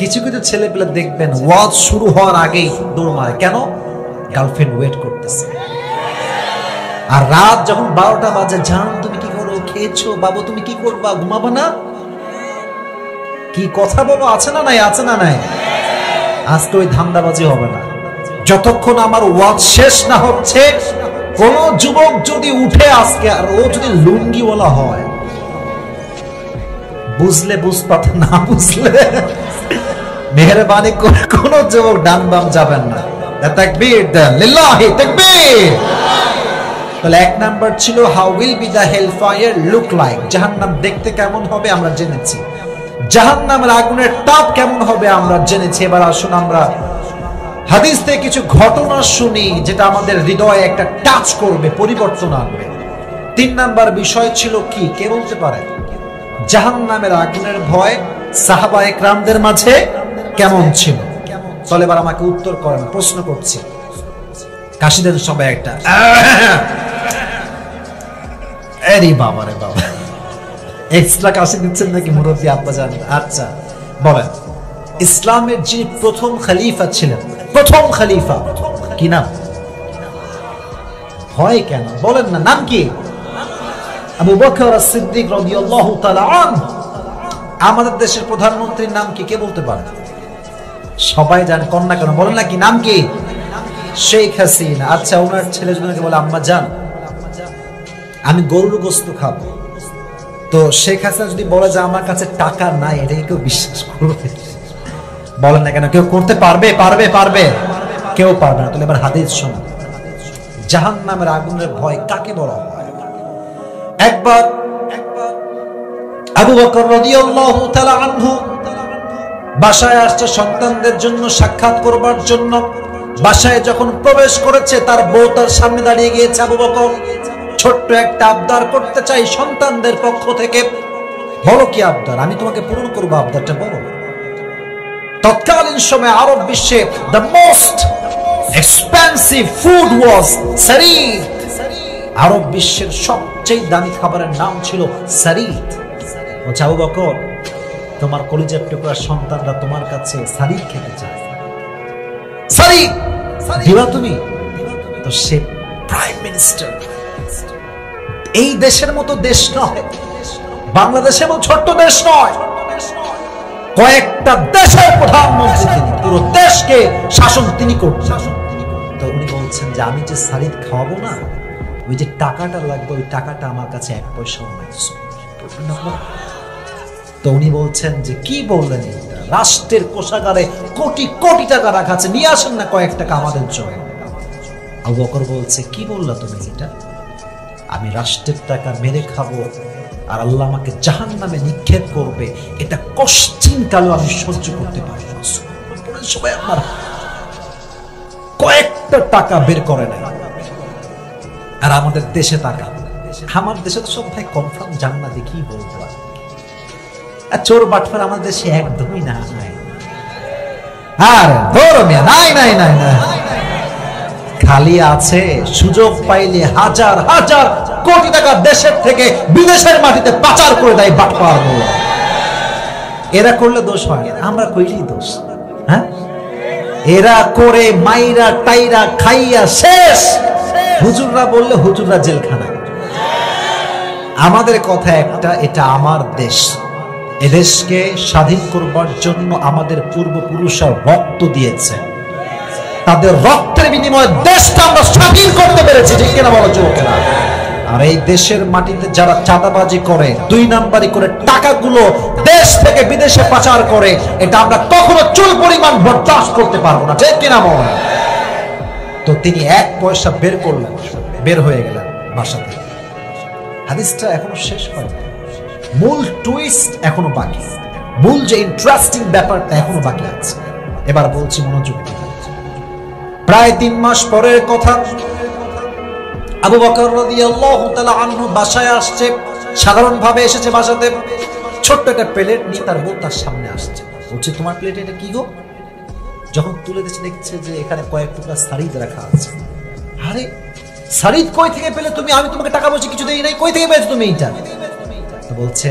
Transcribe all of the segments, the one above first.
কিছু কিছু ছেলে পেলে দেখবেন ওয়াজ শুরু হওয়ার আগেই দৌড় মারে, কেন? গার্লফ্রেন্ড ওয়েট করতেছে। আর রাত যখন 12টা বাজে, জান তুমি কি করো, খেয়েছো? বাবু তুমি কি করবা, ঘুমাবো না? কি কথা বলো, আছে না নাই? আছে না নাই? আজকে ওই ধান্দাবাজি হবে না যতক্ষণ আমার ওয়াজ শেষ না হচ্ছে। কোন যুবক যদি উঠে আজকে আর ও যদি লুঙ্গিওয়ালা হয়, বুঝলে বুঝপাত, না বুঝলে মেহেরবানি করে কোন যুবক ডান বাম যাবেন না। তাকবীর দেন, লিল্লাহি তাকবীর। তাহলে এক নাম্বার ছিল how will be the hell fire look like, জাহান্নাম দেখতে কেমন হবে আমরা জেনেছি, জাহান্নামের আগুনের তাপ কেমন হবে আমরা জেনেছি। এবার আসুন আমরা হাদিস থেকে কিছু ঘটনা শুনি যেটা আমাদের হৃদয়ে একটা টাচ করবে, পরিবর্তন আনবে। 3 নাম্বার বিষয় ছিল কি, কে বলতে পারে? জাহান্নামের আগুনের ভয় সাহাবায়ে কেরামদের মাঝে কেমন ছিল? চলে এবার আমাকে উত্তর করেন, প্রশ্ন করছি। কাশি দেন সবাই একটা। আরে বাবা রে বাবা, এক্সট্রা কাশি দিচ্ছেন নাকি মুরব্বী আব্বা জান? আচ্ছা বলেন, ইসলামের যে প্রথম খলিফা ছিলেন, প্রথম খলিফা কি নাম? হয় কেন বলেন না, নাম কি? আবু বকর as-সিদ্দিক রাদিয়াল্লাহু তাআলা আনহু। আমাদের দেশের প্রধানমন্ত্রীর নাম কি, কে বলতে পারে? সবাই জানে, কন্যা কেন বলেন না, কি নাম কি? শেখ হাসিনা। আচ্ছা, ওনার ছেলে যদি বলে আম্মা জান আমি গরুর গোশত খাবো, তো শেখ হাসিনা যদি বলে যে আমার কাছে টাকা নাই, এটাকে কেউ বিশ্বাস করবে? বলেন না কেন, কেউ করতে পারবে? পারবে? পারবে? কেউ পারবে না। তাহলে এবার হাদিস শোনো, জাহান্নামের আগুনের ভয় কাকে বলা হয়? একবার আবু বকর রাদিয়াল্লাহু তাআলা আনহু বাসায় আসছে সন্তানদের জন্য সাক্ষাৎ করবার জন্য। বাসায় যখন প্রবেশ করেছে, তার বউ তার সামনে দাঁড়িয়ে গিয়েছে। আবু বকর ছোট্ট একটা আবদার করতে চাই সন্তানদের পক্ষ থেকে। বলো কি আবদার? আমি তোমাকে পূরণ করবো, আবদারটা বলো। তৎকালীন সময়ে আরব বিশ্বে the most expensive food was সারিদ। আরব বিশ্বের সবচেয়ে দামি খাবারের নাম ছিল সারিদ। বলছে আবু বকর, তোমার কলিজার টুকরা সন্তানরা তোমার কাছে সারিদ খেতে চায়, সারিদ দিবা তুমি? তো সে প্রাইম মিনিস্টার, এই দেশের মতো দেশ নয়, বাংলাদেশের মতো ছোট্ট দেশ নয়, কয়েকটা দেশের প্রধানমন্ত্রী তিনি, পুরো দেশকে শাসন তিনি করছেন। তো উনি বলছেন যে আমি যে সারিদ খাওয়াবো না, ওই যে টাকাটা লাগবে, ওই টাকাটা আমার কাছে 1 পয়সাও নাই। তো উনি বলছেন যে কি বললেন, রাষ্ট্রের কোষাগারে কোটি কোটি টাকা রাখা আছে, নিয়ে আসেন না কয়েক টাকা আমাদের জন্য। আবু বকর বলছে কি বললা তুমি এটা? আমি রাষ্ট্রের টাকা মেরে খাবো আর আল্লাহ আমাকে জাহান্নামে নিক্ষেপ করবে, এটা কষ্টিন কালো আমি সহ্য করতে পারি না। সবাই আমার কয়েকটা টাকা বের করে নাই। আর আমাদের দেশে টাকা, আমার দেশে তো সব ভাই কনফার্ম জান্নাতি, কি বলবো? আর চোর বাটফার আমাদের দেশে একদমই না। আর নাই নাই নাই না, খালি আছে সুযোগ পাইলে হাজার হাজার কোটি টাকা দেশের থেকে বিদেশের মাটিতে পাচার করে দেয় বাটপার। এরা করলে দোষ হয়, আমরা কইলেই দোষ। হ্যাঁ, এরা করে মাইরা টাইরা খাইয়া শেষ, হুজুররা বললে হুজুররা জেলখানা। আমাদের কথা একটা, এটা আমার দেশ, এদেশকে স্বাধীন করবার জন্য আমাদের পূর্বপুরুষরা রক্ত দিয়েছে, তাদের রক্তের বিনিময়ে দেশটা আমরা স্বাধীন করতে পেরেছি, ঠিক কিনা বলো যুবকেরা? আর এই দেশের মাটিতে যারা চাঁদাবাজি করে, 2 নাম্বারি করে টাকাগুলো দেশ থেকে বিদেশে পাচার করে, এটা আমরা কখনো চুল পরিমাণ বরদাস্ত করতে পারবো না, ঠিক কিনা বলো? তো তিনি 1 পয়সা বের করলেন, বের হয়ে গেলেন বাসা থেকে। হাদিসটা এখনো শেষ হয়নি, মূল টুইস্ট এখনো বাকি, মূল যে ইন্টারেস্টিং ব্যাপারটা এখনো বাকি আছে। এবার বলছি মনোযোগ দিয়ে। প্রায় 3 মাস পরের কথা, আবু বকর রাদিয়াল্লাহু তাআলা আনহু বাসায় আসছে। সাধারণভাবে এসেছে বাসাতে, ছোট্ট একটা প্লেট নিয়ে তার বউ তার সামনে আসছে। বলছে তোমার প্লেটে এটা কি গো? যখন তুলে দিচ্ছে দেখছে যে এখানে কয়েক টুকরা সারিদ রাখা আছে। আরে সারিদ কই থেকে পেলে তুমি? আমি তোমাকে টাকা পয়সা কিছু দেই নাই, কই থেকে পেয়েছো তুমি এটা? তো বলছে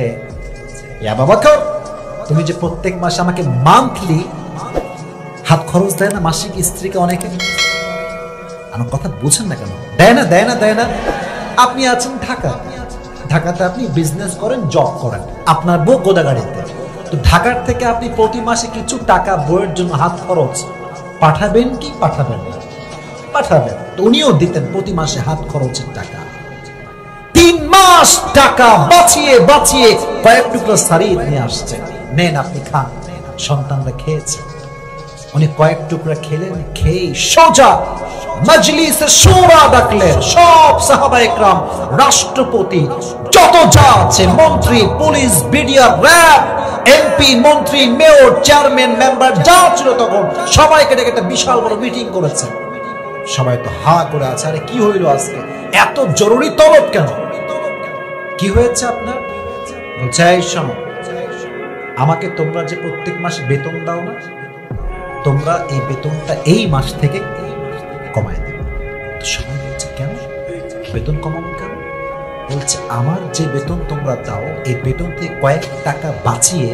ইয়া আবু বকর, তুমি যে প্রত্যেক মাসে আমাকে মান্থলি হাত খরচ দেয় না মাসিক স্ত্রীকে অনেকে, আমার কথা বুঝেন না কেন? দেয় না দেয় না দেয় না। আপনি আছেন ঢাকাতে আপনি বিজনেস করেন, জব করেন, আপনার বউ গোদাগাড়িতে, তো ঢাকার থেকে আপনি প্রতি মাসে কিছু টাকা বইয়ের জন্য হাত খরচ পাঠাবেন কি পাঠাবেন না? পাঠাবেন। তো উনিও দিতেন প্রতি মাসে হাত খরচের টাকা। 3 মাস টাকা বাঁচিয়ে বাঁচিয়ে কয়েক টুকরো শাড়ি নিয়ে আসছে, নেন আপনি খান। সন্তানরা খেয়েছে, উনি কয়েক টুকরা খেলেন, খেয়ে সোজা মজলিসে শুরা ডাকলেন। সব সাহাবা ইকরাম, রাষ্ট্রপতি, যত যা আছে, মন্ত্রী, পুলিশ, বিডিআর, র‍্যাব, এমপি, মন্ত্রী, মেয়র, চেয়ারম্যান, মেম্বার যা ছিল তখন সবাইকে ডেকে একটা বিশাল বড় মিটিং করেছে। সবাই তো হা করে আছে, আরে কি হইল আজকে, এত জরুরি তলব কেন, কি হয়েছে আপনার? বলছে এই শোনো, আমাকে তোমরা যে প্রত্যেক মাসে বেতন দাও না, তোমরা এই বেতনটা এই মাস থেকে কমায় দেবে। তো সবাই বলছে কেন বেতন কমাবো কেন? বলছে আমার যে বেতন তোমরা দাও, এই বেতন থেকে কয়েক টাকা বাঁচিয়ে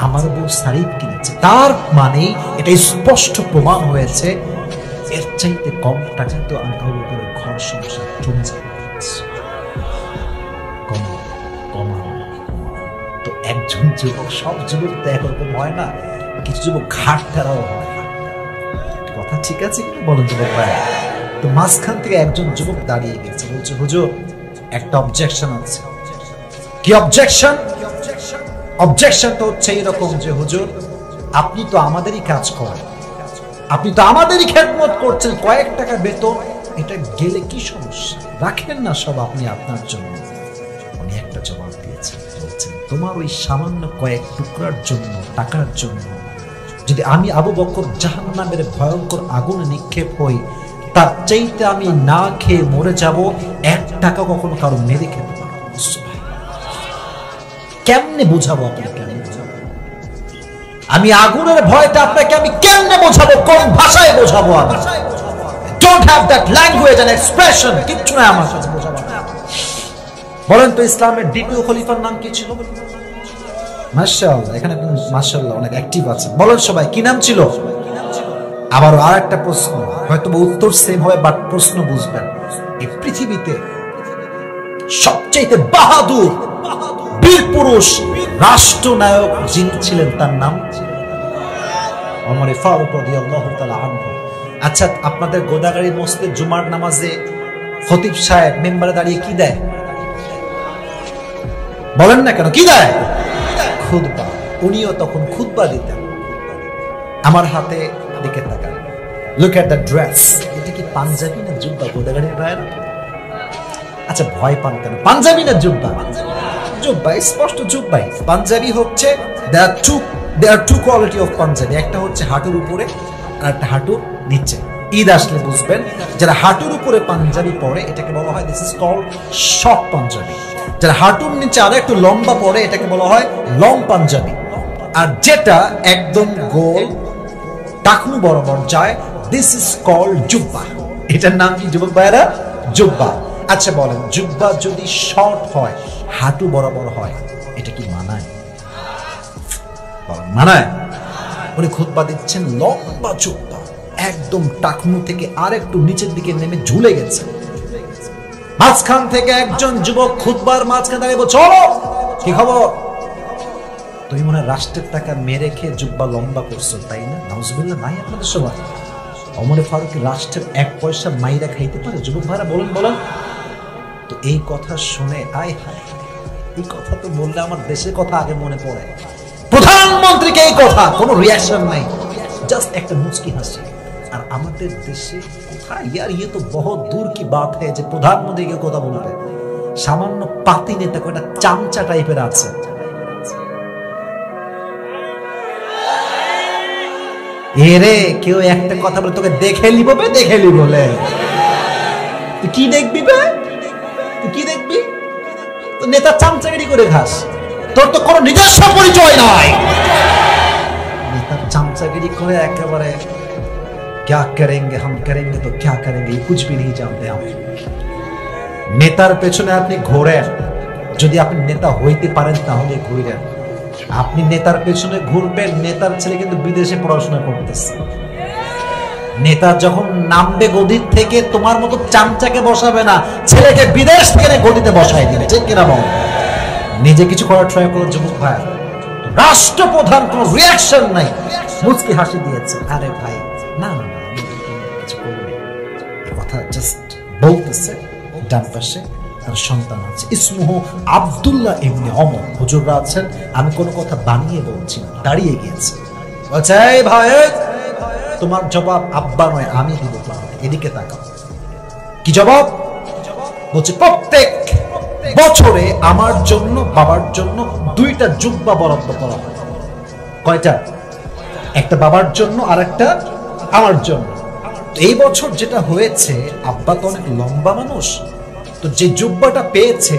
আমার বউ শাড়ি কিনেছে, তার মানে এটা স্পষ্ট প্রমাণ হয়েছে এর চাইতে কম টাকা তো আমার উপরে ঘর সংসার চলে যাবে। তো একজন যুবক, সব যুবক তো একরকম হয় না, কিছু যুবক ঘাট ঠেরাও হয়। কথা ঠিক আছে কি বলেন যুবক ভাই? তো মাঝখান থেকে একজন যুবক দাঁড়িয়ে গেছে, বলছে হুজুর একটা অবজেকশন আছে। কি অবজেকশন? অবজেকশনটা হচ্ছে এইরকম যে হুজুর আপনি তো আমাদেরই কাজ করেন, আপনি তো আমাদেরই খেদমত করছেন, কয়েক টাকা বেতন এটা গেলে কি সমস্যা, রাখেন না সব আপনি আপনার জন্য। উনি একটা জবাব দিয়েছেন, বলছেন তোমার ওই সামান্য কয়েক টুকরার জন্য, টাকার জন্য যদি আমি আবু বকর জাহান্নামের ভয়ঙ্কর আগুনে নিক্ষেপ হই, তার চাইতে আমি না খেয়ে মরে যাব, 1 টাকা কখনো কারো মেরে খেতে পারবো। কেমনে বোঝাবো আপনাকে? আমি আগুনের ভয়টা আপনাকে আমি কেমনে বোঝাবো? কোন ভাষায় বোঝাবো? আমি don't have that language and expression. কিচ্ছু না আমার কাছে বোঝাবো। বলেন তো ইসলামের দ্বিতীয় খলিফার নাম কি ছিল? মাশাআল্লাহ, এখানে মাশাআল্লাহ অনেক অ্যাক্টিভ আছে। বলেন সবাই কি নাম ছিল? আবার আরেকটা প্রশ্ন, হয়তো উত্তর সেম হবে বাট প্রশ্ন বুঝবেন। এই পৃথিবীতে সবচেয়ে বাহাদুর বীর পুরুষ রাষ্ট্রনায়ক যিনি ছিলেন তার নাম ওমর ফারুক রাদিয়াল্লাহু তাআলা আনহু। আচ্ছা, আপনাদের গোদাগাড়ি মসজিদে জুমার নামাজে খতিব সাহেব মেম্বারে দাঁড়িয়ে কি দেয়? বলেন না কেন, কি দেয়? খুতবা। উনিও তখন খুতবা দিতেন। আমার হাতে দিকে তাকান, লুক এট দ্য ড্রেস। এটা কি পাঞ্জাবি না জুব্বা? গোদাগাড়ির গায়ে। আচ্ছা ভয় পান কেন? পাঞ্জাবি না জুব্বা? জুব্বা, স্পষ্ট জুব্বাই। পাঞ্জাবি হচ্ছে there are two quality of panjabi, একটা হচ্ছে হাঁটুর উপরে আর একটা হাঁটুর নিচে। ঈদ আসলে বুঝবেন, যারা হাঁটুর উপরে পাঞ্জাবি পরে এটাকে বলা হয় this is called short panjabi. যারা হাঁটুর নিচে আরো একটু লম্বা পরে এটাকে বলা হয় লং পাঞ্জাবি। আর যেটা একদম গোল টাকনু বরাবর যায় দিস ইজ কল্ড জুব্বা। এটার নাম কি যুবক ভাইরা? জুব্বা। আচ্ছা বলেন, জুব্বা যদি শর্ট হয়, হাঁটু বরাবর হয়, এটা কি মানায়? মানায়? উনি খুতবা দিচ্ছেন, লম্বা জুব্বা একদম টাকনু থেকে আর একটু নিচের দিকে নেমে ঝুলে গেছে। মাঝখান থেকে একজন যুবক খুতবার মাঝখানে দাঁড়িয়ে বলছে, চলো কি খবর? তুমি মনে হয় রাষ্ট্রের টাকা মেরে খেয়ে জুব্বা লম্বা করছো, তাই না? নাউজুবিল্লাহ, নাই আপনাদের সবাই। ওমর ফারুক রাষ্ট্রের 1 পয়সা মাইরা খাইতে পারে? যুবক ভাইরা বলেন বলেন। তো এই কথা শুনে আয় হায়, এই কথা তো বললে আমার দেশের কথা আগে মনে পড়ে। প্রধানমন্ত্রীকে এই কথা, কোনো রিয়াকশন নাই, জাস্ট একটা মুচকি হাসি। আর আমাদের দেশে কোথায় ইয়ার, ইয়ে তো বহুত দূর কি বাত है যে প্রধানমন্ত্রীকে কথা বলবে। সামান্য পাতি নেতা কয়টা চামচা টাইপের আছে। এরে কেউ একটা কথা বলে তোকে দেখে লিব বে, দেখে লিব বলে তুই কি দেখবি বে? তুই কি দেখবি? তো নেতা চামচাগিরি করে খাস, তোর তো কোনো নিজস্ব পরিচয় নাই। নেতার চামচাগিরি করে একেবারে क्या करेंगे हम करेंगे तो क्या करेंगे ये कुछ भी नहीं जानते हम। নেতার পেছনে আপনি ঘোরেন, যদি আপনি নেতা হইতে পারেন তাহলে ঘুরেন। আপনি নেতার পেছনে ঘুরবেন, নেতার ছেলে কিন্তু বিদেশে পড়াশোনা করতেছে। নেতা যখন নামবে গদির থেকে, তোমার মতো চামচাকে বসাবে না, ছেলেকে বিদেশ থেকে গদিতে বসাই দিবে। ঠিক কিনা বল? নিজে কিছু করার ট্রাই করো যুবক ভাই। রাষ্ট্রপ্রধান কোন রিয়াকশন নাই, মুচকি হাসি দিয়েছে। আরে ভাই না না না, কিছু করবে, এই কথা জাস্ট বলতেছে। ডান পাশে তার সন্তান আছে, ইসমুহু আব্দুল্লাহ ইবনে ওমর। হুজুররা আছেন, আমি কোনো কথা বানিয়ে বলছি না, দাঁড়িয়ে গিয়েছে। বলছে এই ভাই, তোমার জবাব আব্বা নয় আমি দিব তোমাকে, এদিকে তাকাও। কি জবাব? বলছে প্রত্যেক বছরে আমার জন্য বাবার জন্য 2টা জুব্বা বরাদ্দ করা হয়। কয়টা? একটা বাবার জন্য আর একটা আমার জন্য। এই বছর যেটা হয়েছে, আব্বা তো অনেক লম্বা মানুষ, তো যে জুব্বাটা পেয়েছে,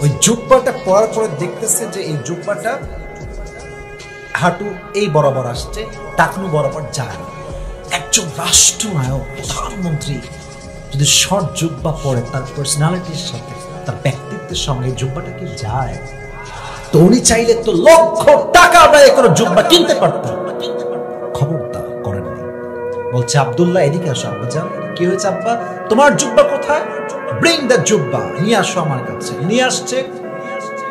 ওই জুব্বাটা পরার পরে দেখতেছে যে এই জুব্বাটা হাঁটু এই বরাবর আসছে, টাকনু বরাবর যায়। একজন রাষ্ট্রনায়ক, প্রধানমন্ত্রী যদি শর্ট জুব্বা পরে, তার পার্সোনালিটির সাথে, তার ব্যক্তিত্বের সঙ্গে জুব্বাটা কি যায়? তো উনি চাইলে তো লক্ষ টাকা ব্যয় করে জুব্বা কিনতে পারতেন, খবরদার করেননি। বলছে আব্দুল্লাহ এদিকে আসো। আব্বা যান, কি হয়েছে আব্বা? তোমার জুব্বা কোথায়? ব্রিং দ্য জুব্বা, নিয়ে আসো আমার কাছে। নিয়ে আসছে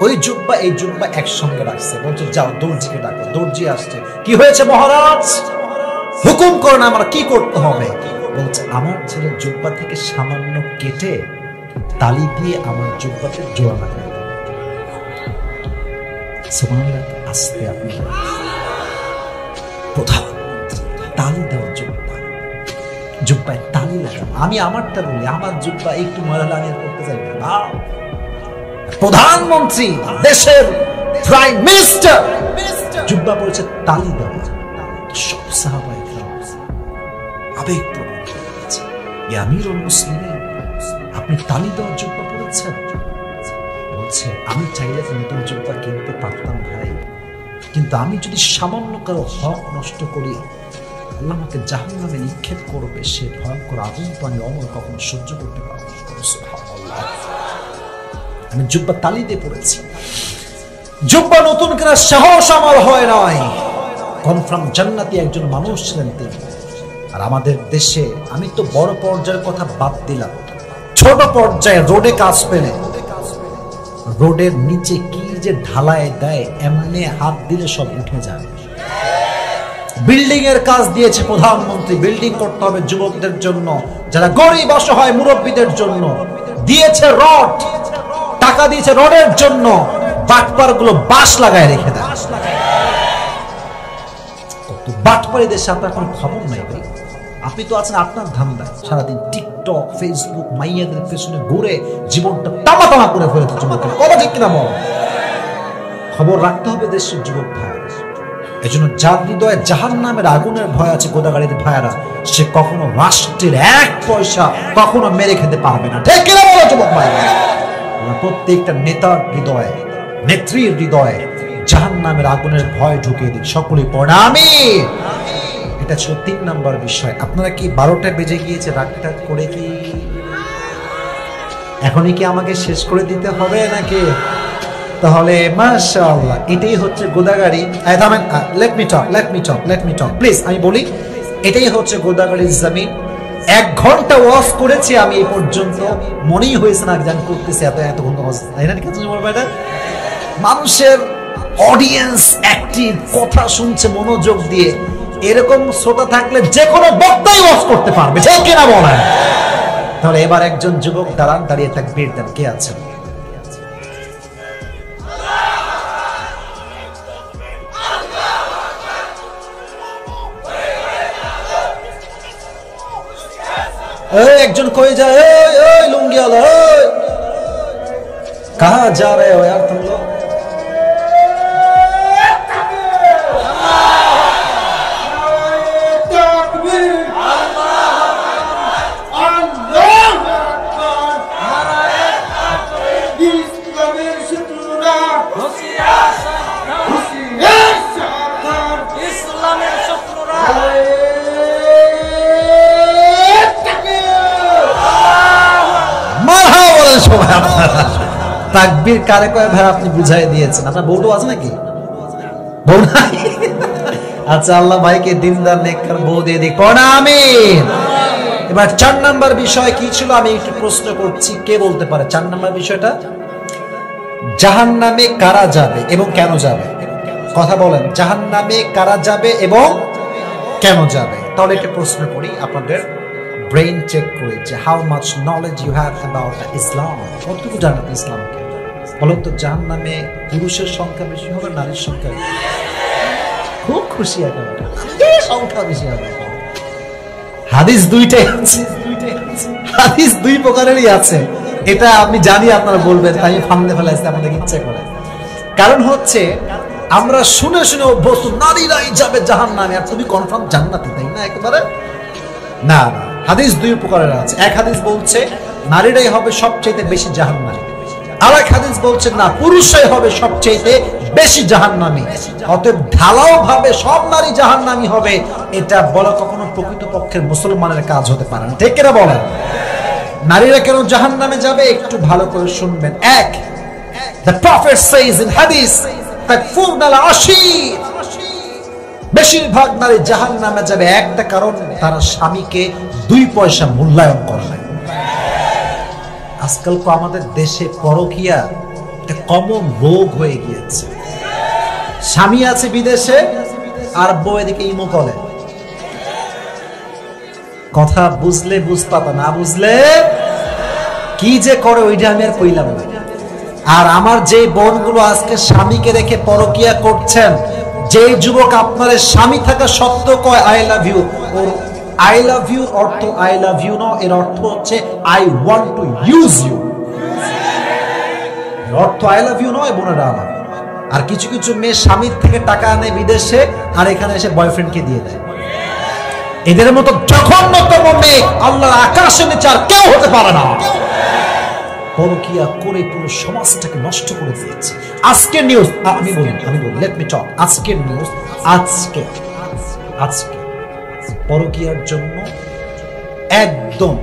ওই জুব্বা এই জুব্বা একসঙ্গে রাখছে। বলছে যাও দর্জিকে ডাকো। দর্জি আসছে। কি হয়েছে মহারাজ? হুকুম করেন, আমার কি করতে হবে? বলছে আমার ছেলের জুব্বা থেকে সামান্য কেটে তালি দিয়ে আমার জুব্বাতে জোড়া লাগাই। সুবহানাল্লাহ, আস্তে আপনি প্রধানমন্ত্রী, তালি দেওয়া জুব্বা, জুব্বায় তালি লাগাবো। আমি আমারটা বলি, আমার জুব্বা একটু ময়লা লাগিয়ে করতে চাই না। প্রধানমন্ত্রী, দেশের প্রাইম মিনিস্টার জুব্বা পড়েছে, তালি দেওয়া। সব সাহাবায়ে কেরাম আবেগপ্রবণ হয়ে গেছে। ইয়া আমিরুল মুসলিমিন, আপনি তালি দেওয়া জুব্বা পড়েছেন? বলছে আমি চাইলে নতুন জুব্বা কিনতে পারতাম ভাই, কিন্তু আমি যদি সামান্য কারো হক নষ্ট করি, আল্লাহ আমাকে জাহান্নামে নিক্ষেপ করবে। সে ভয়ঙ্কর আগুন তো আমি অমর কখনো সহ্য করতে পারবো না। আমি জুব্বা তালি দিয়ে পড়েছি। জুব্বা নতুন কেনার সাহস আমার হয় নয়। কনফার্ম জান্নাতি একজন মানুষ ছিলেন তিনি। আর আমাদের দেশে, আমি তো বড় পর্যায়ের কথা বাদ দিলাম, ছোট পর্যায়ে রোডে কাজ পেলে, রোডের নিচে কি যে ঢালাই দেয়, এমনি হাত দিলে সব উঠে যায়। বিল্ডিং এর কাজ দিয়েছে প্রধানমন্ত্রী, বিল্ডিং করতে হবে যুবকদের জন্য, যারা গরিব অসহায় মুরব্বীদের জন্য। দিয়েছে রড, টাকা দিয়েছে রডের জন্য, বাটপার গুলো বাঁশ লাগায় রেখে দেয়। বাটপারি দেশে আপনার কোনো খবর নাই ভাই। আপনি তো আছেন আপনার ধান্দায়, সারাদিন টিকটক, ফেসবুক, মাইয়াদের পেছনে ঘুরে জীবনটা তামা তামা করে ফেলেছে যুবকের। কথা ঠিক কিনা বল? খবর রাখতে হবে দেশের যুবক ভাই। এজন্য যার হৃদয়ে জাহান্নামের আগুনের ভয় আছে, গোদাগাড়ির ভাইয়ারা, সে কখনো রাষ্ট্রের 1 পয়সা কখনো মেরে খেতে পারবে না। ঠিক কিনা বলো যুবক ভাই? প্রত্যেকটা নেতার হৃদয়ে, নেত্রীর হৃদয়ে জাহান্নামের আগুনের ভয় ঢুকিয়ে দিক। সকলেই পড়ে আমিন। এটা ছিল 3 নম্বর বিষয়। আপনারা কি 12টা বেজে গিয়েছে, রাগটা করে কি এখনই কি আমাকে শেষ করে দিতে হবে নাকি? তাহলে মাশাআল্লাহ, এটাই হচ্ছে Godagari. Let me talk please. আমি বলি, এটাই হচ্ছে গোদাগাড়ির জমিন। 1 ঘন্টা ওয়াজ করেছি আমি এই পর্যন্ত, মনেই হয়েছে না জান করতেছি এত ঘন্টা ওয়াজ, তাই না? ঠিক আছে, মানুষের অডিয়েন্স অ্যাক্টিভ, কথা শুনছে মনোযোগ দিয়ে। এরকম শ্রোতা থাকলে যে কোনো বক্তাই ওয়াজ করতে পারবে। ঠিক কিনা বলেন? তাহলে এবার একজন যুবক দাঁড়ান, দাঁড়িয়ে তাকবীর দেন। কে আছেন? একজন কই যায়, লুঙ্গি वाला, कहां जा रहे हो यार तुम लोग? তাকবীর কারে কয় ভাই আপনি বুঝাই দিয়েছেন। আপনার বউটো আছে নাকি? বউ নাই? আচ্ছা, আল্লাহ ভাইকে দিনদার নেককার বউ দিয়ে দিক, পড়া আমিন। এবার 4 নাম্বার বিষয় কি ছিল আমি একটু প্রশ্ন করছি, কে বলতে পারে 4 নাম্বার বিষয়টা? জাহান্নামে কারা যাবে এবং কেন যাবে? কথা বলেন, জাহান্নামে কারা যাবে এবং কেন যাবে? তাহলে একটা প্রশ্ন করি, আপনাদের ব্রেইন চেক করে, যে how much knowledge you have about Islam, কতটুকু জানেন ইসলামকে? বলেন তো, জাহান্নামে পুরুষের সংখ্যা বেশি হবে নারীর সংখ্যা? খুব খুশি একেবারে, সংখ্যা বেশি হবে। হাদিস দুইটাই আছে, হাদিস 2 প্রকারেরই আছে। এটা আমি জানি আপনারা বলবেন, তাই আমি ফান্দে ফেলাইছি আমাদের ইচ্ছা করে। কারণ হচ্ছে আমরা শুনে শুনে অভ্যস্ত, নারীরাই যাবে জাহান্নামে, আর তুমি কনফার্ম জান্নাতে, তাই না? একেবারে না, হাদিস 2 প্রকারের আছে। এক হাদিস বলছে নারীরাই হবে সবচেয়ে বেশি জাহান্নামী, আর এক হাদিস বলছে না, পুরুষরাই হবে সবচেয়ে বেশি জাহান্নামী। অতএব ঢালাও ভাবে সব নারী জাহান্নামী হবে, এটা বলা কখনো প্রকৃতপক্ষের মুসলমানের কাজ হতে পারে না, ঠিক কিনা বলেন? নারীরা কেন জাহান্নামে যাবে একটু ভালো করে শুনবেন। এক, the prophet says in hadith takfurna al-ashir, বেশিরভাগ নারী জাহান্নামে যাবে একটা কারণ, তারা স্বামীকে 2 পয়সা মূল্যায়ন করে না। আজকাল তো আমাদের দেশে পরকীয়া একটা কমন রোগ হয়ে গিয়েছে। স্বামী আছে বিদেশে আর বউ এদিকে ইমো করে। কথা বুঝলে বুঝপাতা, না বুঝলে কি যে করে ওইটা আমি আর কইলাম না। আর আমার যে বোনগুলো আজকে স্বামীকে রেখে পরকীয়া করছেন, যে যুবক আপনার স্বামী থাকা সত্ত্বেও কয় আই লাভ ইউ, ওর আই লাভ ইউ অর্থ আই লাভ ইউ না, এর অর্থ হচ্ছে I want to use you. অর্থ আই লাভ ইউ নয় বোনেরা আমার। আর কিছু কিছু মেয়ে স্বামীর থেকে টাকা আনে বিদেশে, আর এখানে এসে বয়ফ্রেন্ডকে দিয়ে দেয়। এদের মতো জঘন্যতম মেয়ে আল্লাহর আকাশের নিচে আর কেউ হতে পারে না। পরকীয়া করে পুরো সমাজটাকে নষ্ট করে দিয়েছে। আজকের নিউজ আমি বলি, লেট মি টক। আজকের নিউজ, আজকে পরকীয়ার জন্য একদম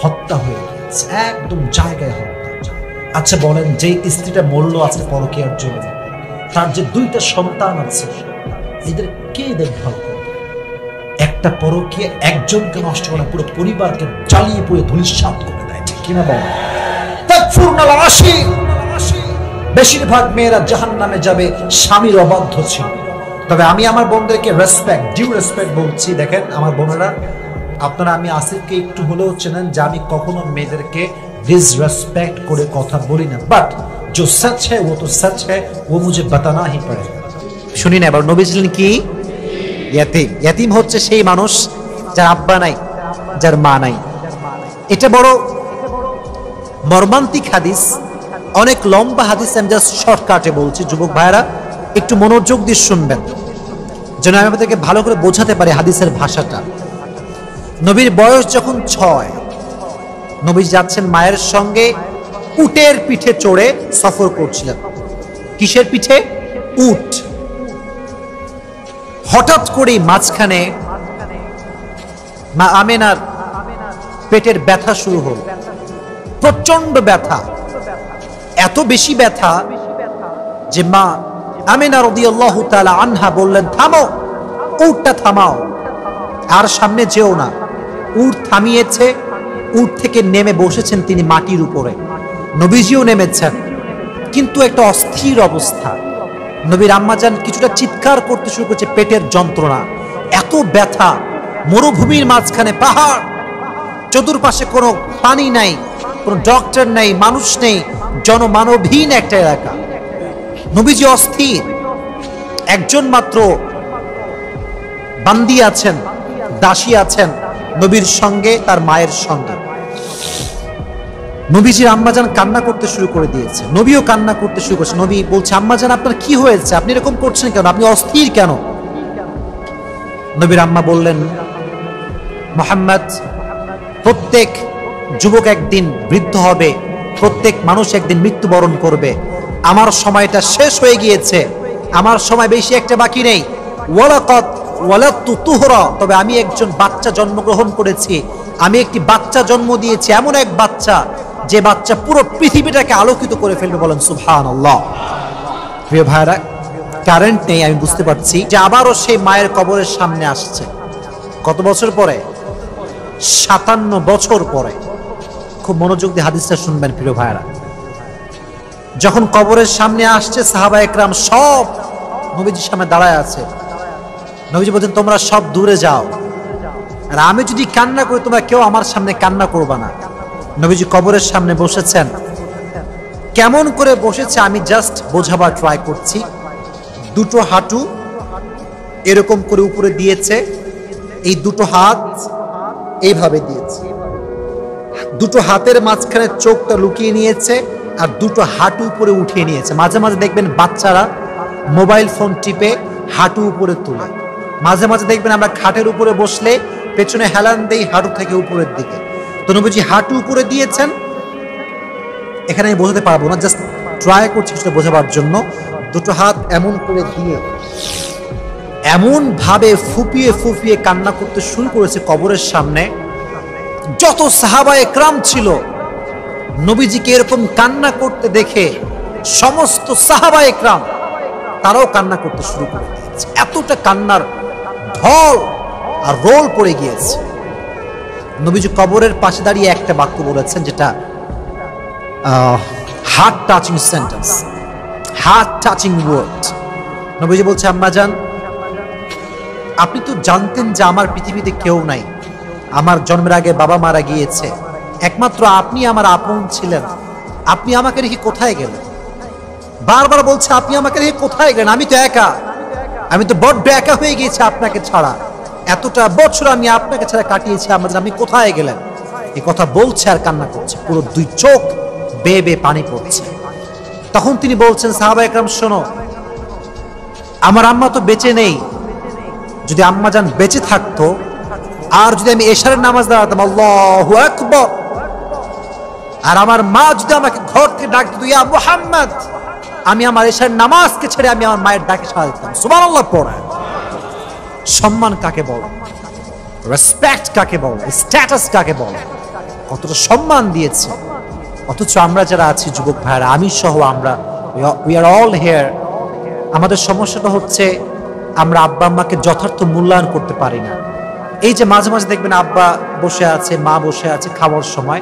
হত্যা হয়ে গেছে, একদম জায়গায় হত্যা। আচ্ছা বলেন, যে স্ত্রীটা মরল আজকে পরকীয়ার জন্য, তার যে 2টা সন্তান আছে, এদের কে দেখভাল করবে? একটা পরকীয়া একজনকে নষ্ট করে, পুরো পরিবারকে জ্বালিয়ে পুড়ে ধূলিসাৎ করে দেয়, ঠিক কিনা বলেন? তাকফুরনাল আশির, বেশিরভাগ মেয়েরা জাহান্নামে যাবে স্বামীর অবাধ্য ছিল। তবে আমি আমার বোনদেরকে ডিউ রেসপেক্ট বলছি। দেখেন আমার বোনেরা, আপনারা আমি আসিফকে একটু হলেও চেনেন যে আমি কখনো মেয়েদেরকে ডিসরেসপেক্ট করে কথা বলি না, বাট जो सच है वो तो सच है, वो मुझे बताना ही पड़ेगा। শুনি না, এবার নবী ছিলেন কি? ইয়াতিম। ইয়াতিম হচ্ছে সেই মানুষ যার আব্বা নাই, যার মা নাই। এটা বড় মর্মান্তিক হাদিস, অনেক লম্বা হাদিস, আমি জাস্ট শর্টকাটে বলছি। যুবক ভাইরা একটু মনোযোগ দিয়ে শুনবেন, যেন আমি আপনাদেরকে ভালো করে বোঝাতে পারি হাদিসের ভাষাটা। নবীর বয়স যখন 6, নবী যাচ্ছেন মায়ের সঙ্গে, উটের পিঠে চড়ে সফর করছিলেন। কিসের পিঠে? উট। হঠাৎ করে মাঝখানে মা আমেনার পেটের ব্যথা শুরু হল, প্রচন্ড ব্যথা, এত বেশি ব্যথা যে মা আমেনা রাদিয়াল্লাহু তাআলা আনহা বললেন, থামো, উটটা থামাও, আর সামনে যেও না। উট থামিয়েছে, উট থেকে নেমে বসেছেন তিনি মাটির উপরে। নবীজিও নেমেছেন, কিন্তু একটা অস্থির অবস্থা। নবীর আম্মাজান কিছুটা চিৎকার করতে শুরু করছে, পেটের যন্ত্রণা, এত ব্যথা। মরুভূমির মাঝখানে পাহাড়, চতুর্পাশে কোনো পানি নাই, কোনো ডক্টর নাই, মানুষ নেই, জনমানবহীন একটা এলাকা। নবীজি অস্থির। একজন মাত্র বান্দি আছেন, দাসী আছেন নবীর সঙ্গে, তার মায়ের সঙ্গে। নবীজির আম্মাজান কান্না করতে শুরু করে দিয়েছে, নবীও কান্না করতে শুরু করছে। নবী বলছে, আম্মাজান আপনার কি হয়েছে? আপনি এরকম করছেন কেন? আপনি অস্থির কেন? নবীর আম্মা বললেন, মুহাম্মদ, প্রত্যেক যুবক একদিন বৃদ্ধ হবে, প্রত্যেক মানুষ একদিন মৃত্যুবরণ করবে। আমার সময়টা শেষ হয়ে গিয়েছে, আমার সময় বেশি একটা বাকি নেই। ওয়ালাকাদ ওয়ালাদতু তুহরা, তবে আমি একজন বাচ্চা জন্মগ্রহণ করেছি, আমি একটি বাচ্চা জন্ম দিয়েছি, এমন এক বাচ্চা যে বাচ্চা পুরো পৃথিবীটাকে আলোকিত করে ফেলবে। বলেন সুবহানাল্লাহ। প্রিয় ভাইরা, কারেন্ট নেই, আমি বুঝতে পারছি যে আবারও সেই মায়ের কবরের সামনে আসছে। কত বছর পরে? 57 বছর পরে। খুব মনোযোগ দিয়ে হাদিসটা শুনবেন প্রিয় ভাইরা। যখন কবরের সামনে আসছে, সাহাবা একরাম সব নবীজির সামনে দাঁড়ায় আছে। নবীজি বলছেন, তোমরা সব দূরে যাও, আর আমি যদি কান্না করি তোমরা কেউ আমার সামনে কান্না করবা না। নবীজি কবরের সামনে বসেছেন। কেমন করে বসেছে আমি জাস্ট বোঝাবার ট্রাই করছি। দুটো হাঁটু এরকম করে উপরে দিয়েছে, এই দুটো হাত এইভাবে দিয়েছে, দুটো হাতের মাঝখানে চোখটা লুকিয়ে নিয়েছে, আর দুটো হাঁটু উপরে উঠিয়ে নিয়েছে। মাঝে মাঝে দেখবেন বাচ্চারা মোবাইল ফোন টিপে হাঁটু উপরে তুলে, মাঝে মাঝে দেখবেন আমরা খাটের উপরে বসলে পেছনে হেলান দেই হাঁটু থেকে উপরের দিকে। তো নবীজি হাঁটু উপরে দিয়েছেন। এখানে আমি বোঝাতে পারবো না, জাস্ট ট্রাই করছি সেটা বোঝাবার জন্য। দুটো হাত এমন করে দিয়ে এমন ভাবে ফুপিয়ে ফুপিয়ে কান্না করতে শুরু করেছে কবরের সামনে। যত সাহাবা একরাম ছিল নবীজিকে এরকম কান্না করতে দেখে সমস্ত সাহাবা একরাম তারাও কান্না করতে শুরু করে দিয়েছে। এতটা কান্নার ঢল আর রোল পড়ে গিয়েছে। নবীজি কবরের পাশে দাঁড়িয়ে একটা বাক্য বলেছেন, যেটা heart touching sentence, heart touching word. নবীজি বলছে, আম্মা জান, আপনি তো জানতেন যে আমার পৃথিবীতে কেউ নাই, আমার জন্মের আগে বাবা মারা গিয়েছে, একমাত্র আপনি আমার আপন ছিলেন, আপনি আমাকে রেখে কোথায় গেলেন? বারবার বলছে, আপনি আমাকে রেখে কোথায় গেলেন? আমি তো একা, আমি তো বড্ড একা হয়ে গিয়েছি আপনাকে ছাড়া, এতটা বছর আমি আপনাকে ছাড়া কাটিয়েছি, আপনি কোথায় গেলেন? এই কথা বলছে আর কান্না করছে, পুরো দুই চোখ বেয়ে বেয়ে পানি পড়ছে। তখন তিনি বলছেন, সাহাবা একরাম শোনো, আমার আম্মা তো বেঁচে নেই, যদি আম্মা জান বেঁচে থাকতো, আর যদি আমি এশারের নামাজ দাঁড়াতাম আল্লাহু আকবার, আর আমার মা যদি আমাকে ঘর থেকে ডাক দিত ইয়া মুহাম্মদ, আমি আমার এশারের নামাজকে ছেড়ে আমি আমার মায়ের ডাকে সাড়া দিতাম। সুবহানাল্লাহ পড়া। সম্মান কাকে বলে? রেসপেক্ট কাকে বলে? স্ট্যাটাস কাকে বলে? কতটা সম্মান দিয়েছে। অথচ আমরা যারা আছি যুবক ভাইরা, আমি সহ আমরা, উই আর অল হিয়ার, আমাদের সমস্যাটা হচ্ছে আমরা আব্বা আম্মাকে যথার্থ মূল্যায়ন করতে পারি না। এই যে মাঝে মাঝে দেখবেন আব্বা বসে আছে, মা বসে আছে, খাওয়ার সময়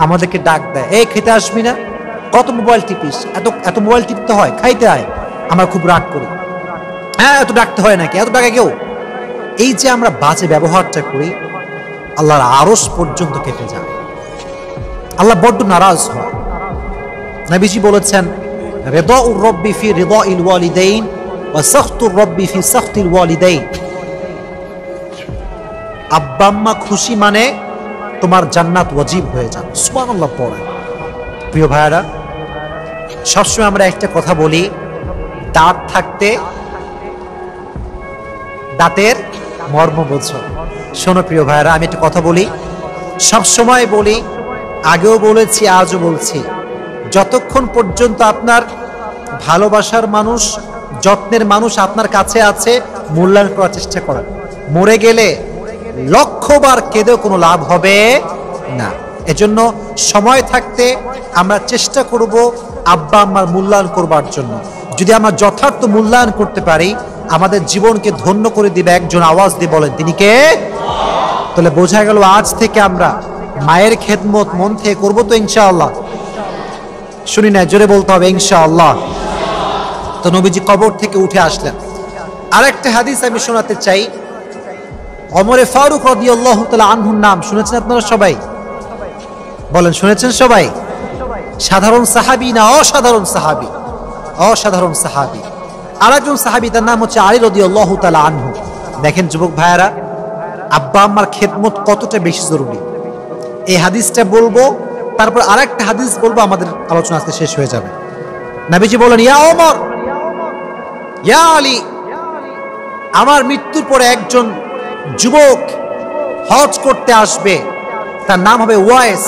আমাদেরকে ডাক দেয়, এই খেতে আসবি না? কত মোবাইল টিপিস? এত মোবাইল টিপতে হয়? খাইতে আয়। আমরা খুব রাগ করি, হ্যাঁ এত ডাকতে হয় নাকি, এত ডাকে কেউ? এই যে আমরা বাজে ব্যবহারটা করি, আল্লাহর আরশ পর্যন্ত কেটে যায়, আল্লাহ বড্ড নারাজ হয়। নবীজি বলেছেন, রিদাউর রব্বি ফি রিদাইল ওয়ালিদাইন ওয়া সাখতুর রব্বি ফি সাখতিল ওয়ালিদাইন। আব্বা আম্মা খুশি মানে তোমার জান্নাত ওয়াজিব হয়ে যাবে। সুবহানাল্লাহ পড়ে। প্রিয় ভাইরা, সবসময় আমরা একটা কথা বলি, দাঁত থাকতে দাঁতের মর্ম বোঝো। শোনো প্রিয় ভাইরা, আমি একটা কথা বলি, সবসময় বলি, আগেও বলেছি আজও বলছি, যতক্ষণ পর্যন্ত আপনার ভালোবাসার মানুষ, যত্নের মানুষ আপনার কাছে আছে, মূল্যায়ন করার চেষ্টা করেন। মরে গেলে লক্ষবার কেঁদেও কোনো লাভ হবে না। এজন্য সময় থাকতে আমরা চেষ্টা করব আব্বা আম্মার মূল্যায়ন করবার জন্য। যদি আমরা যথার্থ মূল্যায়ন করতে পারি, আমাদের জীবনকে ধন্য করে দিবে একজন। আওয়াজ দিয়ে বলেন, তিনি কে? তাহলে বোঝা গেল আজ থেকে আমরা মায়ের খেদমত মন থেকে করবো তো ইনশাআল্লাহ। শুনি না, জোরে বলতে হবে ইনশাআল্লাহ। তো নবীজি কবর থেকে উঠে আসলেন। আরেকটা হাদিস আমি শোনাতে চাই। ওমরে ফারুক রাদিয়াল্লাহু তাআলা আনহুর নাম শুনেছেন আপনারা সবাই? বলেন, শুনেছেন সবাই? সাধারণ সাহাবী না অসাধারণ সাহাবী? অসাধারণ সাহাবী। আরেকজন সাহাবী, তার নাম হচ্ছে আলী রাদিয়াল্লাহু তাআলা আনহু। দেখেন যুবক ভাইয়েরা, আব্বা আম্মার খেদমত কতটা বেশি জরুরি। এই হাদিসটা বলবো, তারপর আরেকটা হাদিস বলবো, আমাদের আলোচনা আজকে শেষ হয়ে যাবে। নবীজি বলেন, ইয়া ওমর, ইয়া আলী, আমার মৃত্যুর পরে একজন যুবক হজ করতে আসবে, তার নাম হবে ওয়াইস।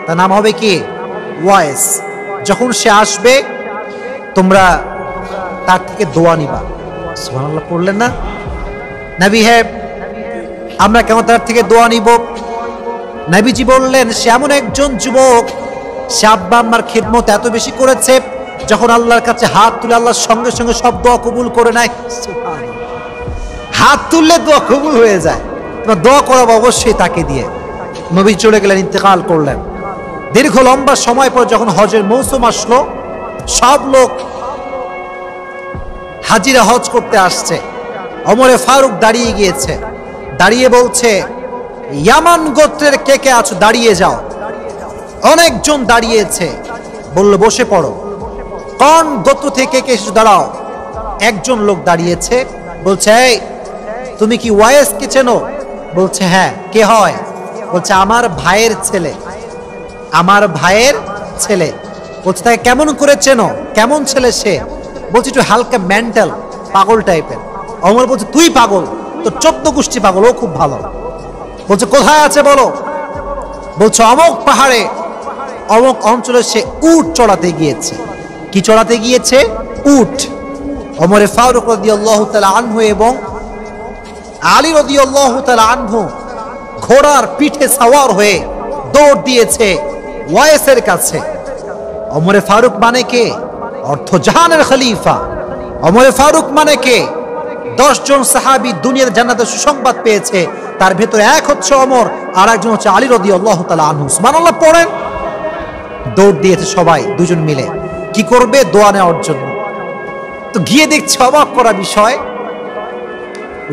তার নাম হবে কি? ওয়াইস। যখন সে আসবে তোমরা তার থেকে দোয়া নিবা। সুবহানাল্লাহ পড়লেন না? নবী হে, আমরা কেন তার থেকে দোয়া নিব? নবীজি বললেন, সে এমন একজন যুবক, সে আব্বা আম্মার খেদমত এত বেশি করেছে যখন আল্লাহর কাছে হাত তুলে আল্লাহর সঙ্গে সঙ্গে সব দোয়া কবুল করে নেয়। হাত তুললে দোয়া কবুল হয়ে যায়। তোমার দোয়া করাবো অবশ্যই তাকে দিয়ে। নবী চলে গেলেন, ইন্তেকাল করলেন। দীর্ঘ লম্বা সময় পর যখন হজের মৌসুম আসলো, সব লোক হাজিরা হজ করতে আসছে। ওমরে ফারুক দাঁড়িয়ে গিয়েছে, দাঁড়িয়ে বলছে, ইয়ামান গোত্রের কে কে আছো দাঁড়িয়ে যাও। অনেকজন দাঁড়িয়েছে, বলল বসে পড়ো। কোন গোত্র থেকে কে এসেছো দাঁড়াও। একজন লোক দাঁড়িয়েছে, বলছে এই তুমি কি ওয়াইস কে চেনো? বলছে হ্যাঁ। কে হয়? বলছে আমার ভাইয়ের ছেলে। আমার ভাইয়ের ছেলে। বলছে তাকে কেমন করে চেনো? কেমন ছেলে সে? বলছে একটু হালকা মেন্টাল, পাগল টাইপের। ওমর বলছে তুই পাগল, তো 14 গোষ্ঠী পাগল, ও খুব ভালো। বলছে কোথায় আছে বলো। বলছে অমুক পাহাড়ে অমুক অঞ্চলে সে উট চড়াতে গিয়েছে। কি চড়াতে গিয়েছে? উট। ওমরে ফারুক রাদিয়াল্লাহু তাআলা আনহু এবং আলী রাদিয়াল্লাহু তাআলা আনহু ঘোড়ার পিঠে সওয়ার হয়ে দৌড় দিয়েছে ওয়াইসের কাছে। ওমরে ফারুক মানে কে? অর্থ জাহানের খলিফা। ওমরে ফারুক মানে কে? 10 জন সাহাবী দুনিয়ার জান্নাতের সুসংবাদ পেয়েছে, তার ভেতরে এক হচ্ছে ওমর, আর একজন হচ্ছে আলী রাদিয়াল্লাহু তাআলা আনহু। সুবহানাল্লাহ পড়েন। দৌড় দিয়েছে সবাই দুজন মিলে, কি করবে? দোয়া নেওয়ার জন্য। তো গিয়ে দেখছে অবাক করা বিষয়,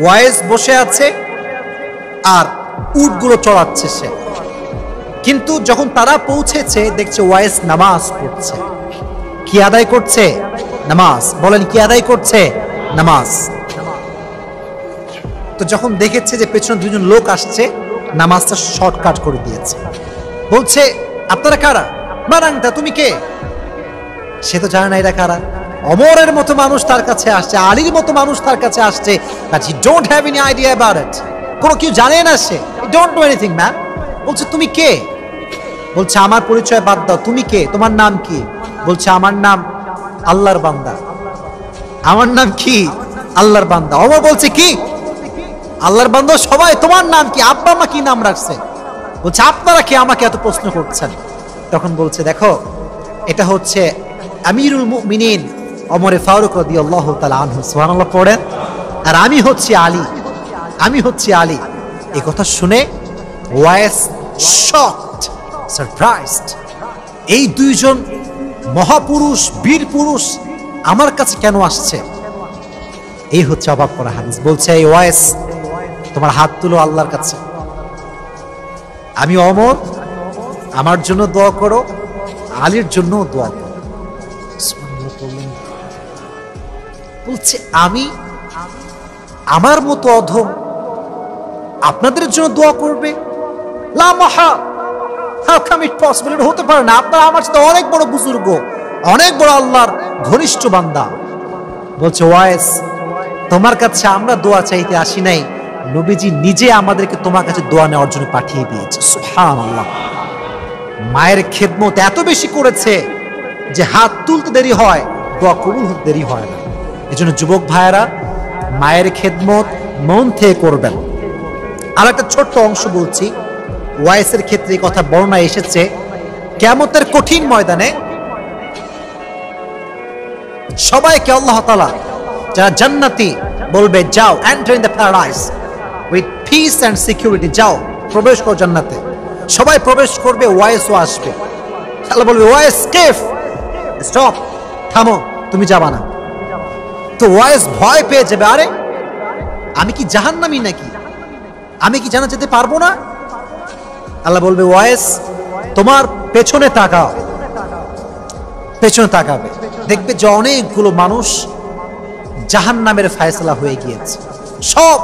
ওয়াইস বসে আছে আর উটগুলো চড়াচ্ছে সে। কিন্তু যখন তারা পৌঁছেছে দেখছে ওয়াইস নামাজ পড়ছে। কি আদায় করছে? নামাজ। বলেন কি আদায় করছে? নামাজ। তো যখন দেখেছে যে পেছনে দুজন লোক আসছে, নামাজটা শর্টকাট করে দিয়েছে। বলছে আপনারা কারা? মারাংটা তুমি কে? সে তো জানে না এরা কারা। ওমরের মতো মানুষ তার কাছে আসছে, আলীর মতো মানুষ তার কাছে আসছে, but he don't have any idea about it. কোনো কিছু জানে না সে, he don't know anything man. বলছে তুমি কে? বলছে আমার পরিচয় বাদ দাও, তুমি কে? তোমার নাম কি? বলছে আমার নাম আল্লাহর বান্দা। আমার নাম কি? আল্লাহর বান্দা। ওমর বলছে কি আল্লাহর বান্দা? সবাই তোমার নাম কি? আব্বা মা কি নাম রাখছে? বলছে আপনারা কি আমাকে এত প্রশ্ন করছেন? তখন বলছে দেখো, এটা হচ্ছে আমিরুল মুমিনিন ওমরে ফারুক রাদিয়াল্লাহু তাআলা আনহু। সুবহানাল্লাহ পড়েন। আর আমি হচ্ছি আলী, আমি হচ্ছি আলী। এই কথা শুনে ওয়াইস শকড, সারপ্রাইজড। এই দুইজন মহাপুরুষ, বীর পুরুষ আমার কাছে কেন আসছে? এই হচ্ছে অবাক করা হাদিস। বলছে এই ওয়াইস তোমার হাত তুলো আল্লাহর কাছে, আমি ওমর, আমার জন্য দোয়া করো, আলীর জন্য দোয়া করো। বলছে আমি আমার মতো অধম আপনাদের জন্য দোয়া করবে? লা মাহা, হাউ কাম ইট পসিবল? এটা হতে পারে না। আপনারা আমার সাথে অনেক বড় বুজুর্গ, অনেক বড় আল্লাহর ঘনিষ্ঠ বান্দা। বলছে ওয়াইস তোমার কাছে আমরা দোয়া চাইতে আসি নাই, নবীজি নিজে আমাদেরকে তোমার কাছে দোয়া নেওয়ার জন্য পাঠিয়ে দিয়েছে। সুবহানাল্লাহ। মায়ের খেদমত এত বেশি করেছে যে হাত তুলতে দেরি হয়, দোয়া কবুল হতে দেরি হয় না। এজন্য যুবক ভাইয়েরা মায়ের খেদমত মন থেকে করবেন। আর একটা ছোট্ট অংশ বলছি, ওয়াইসের ক্ষেত্রে এই কথা বর্ণনা এসেছে, কিয়ামতের কঠিন ময়দানে সবাইকে আল্লাহ তাআলা যারা জান্নাতি বলবে যাও, enter in the paradise with peace and security, যাও প্রবেশ করো জান্নাতে। সবাই প্রবেশ করবে, ওয়াইসও আসবে। আল্লাহ বলবে ওয়াইস কেফ, স্টপ, থামো, তুমি যাবা না। তো ওয়াইস ভয় পেয়ে যাবে, আরে আমি কি জাহান্নামী নাকি? আমি কি জান্নাতে যেতে পারবো না? আল্লাহ বলবে ওয়াইস তোমার পেছনে তাকাও। পেছনে তাকাবে, দেখবে যে অনেকগুলো মানুষ জাহান্নামের ফয়সালা হয়ে গিয়েছে। সব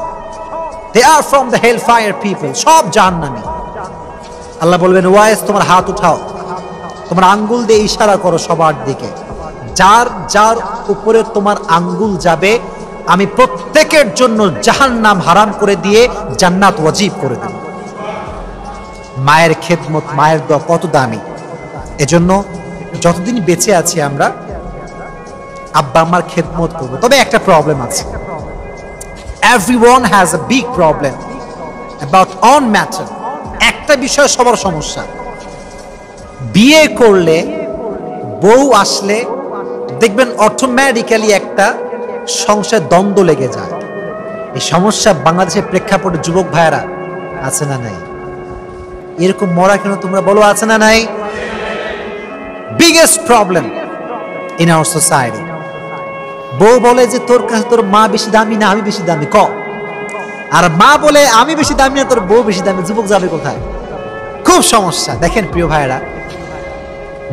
they are from the hell fire people, সব জাহান্নামী। আল্লাহ বলবেন ওয়াইস তোমার হাত উঠাও, তোমার আঙ্গুল দিয়ে ইশারা করো সবার দিকে। যার যার উপরে তোমার আঙ্গুল যাবে আমি প্রত্যেকের জন্য জাহান্নাম হারাম করে দিয়ে জান্নাত ওয়াজিব করে দেব। মায়ের খেদমত, মায়ের দোয়া কত দামি। এজন্য যতদিন বেঁচে আছি আমরা আব্বা আম্মার খেদমত করবো। তবে একটা প্রবলেম আছে, everyone has a big problem about one matter। একটা বিষয় সবার সমস্যা, বিয়ে করলে বউ আসলে দেখবেন অটোমেটিক্যালি একটা সংসার দ্বন্দ্ব লেগে যায়। এই সমস্যা বাংলাদেশের প্রেক্ষাপটে যুবক ভাইয়েরা আছে না নাই? এরকম মরা কেন তোমরা বলো, আছে না নাই? Biggest problem in our society. বউ বলে যে তোর কাছে তোর মা বেশি দামি না আমি বেশি দামি, ক। আর মা বলে আমি বেশি দামি না তোর বউ বেশি দামি, যুবক যাবে কোথায়? খুব সমস্যা। দেখেন প্রিয় ভাইয়েরা,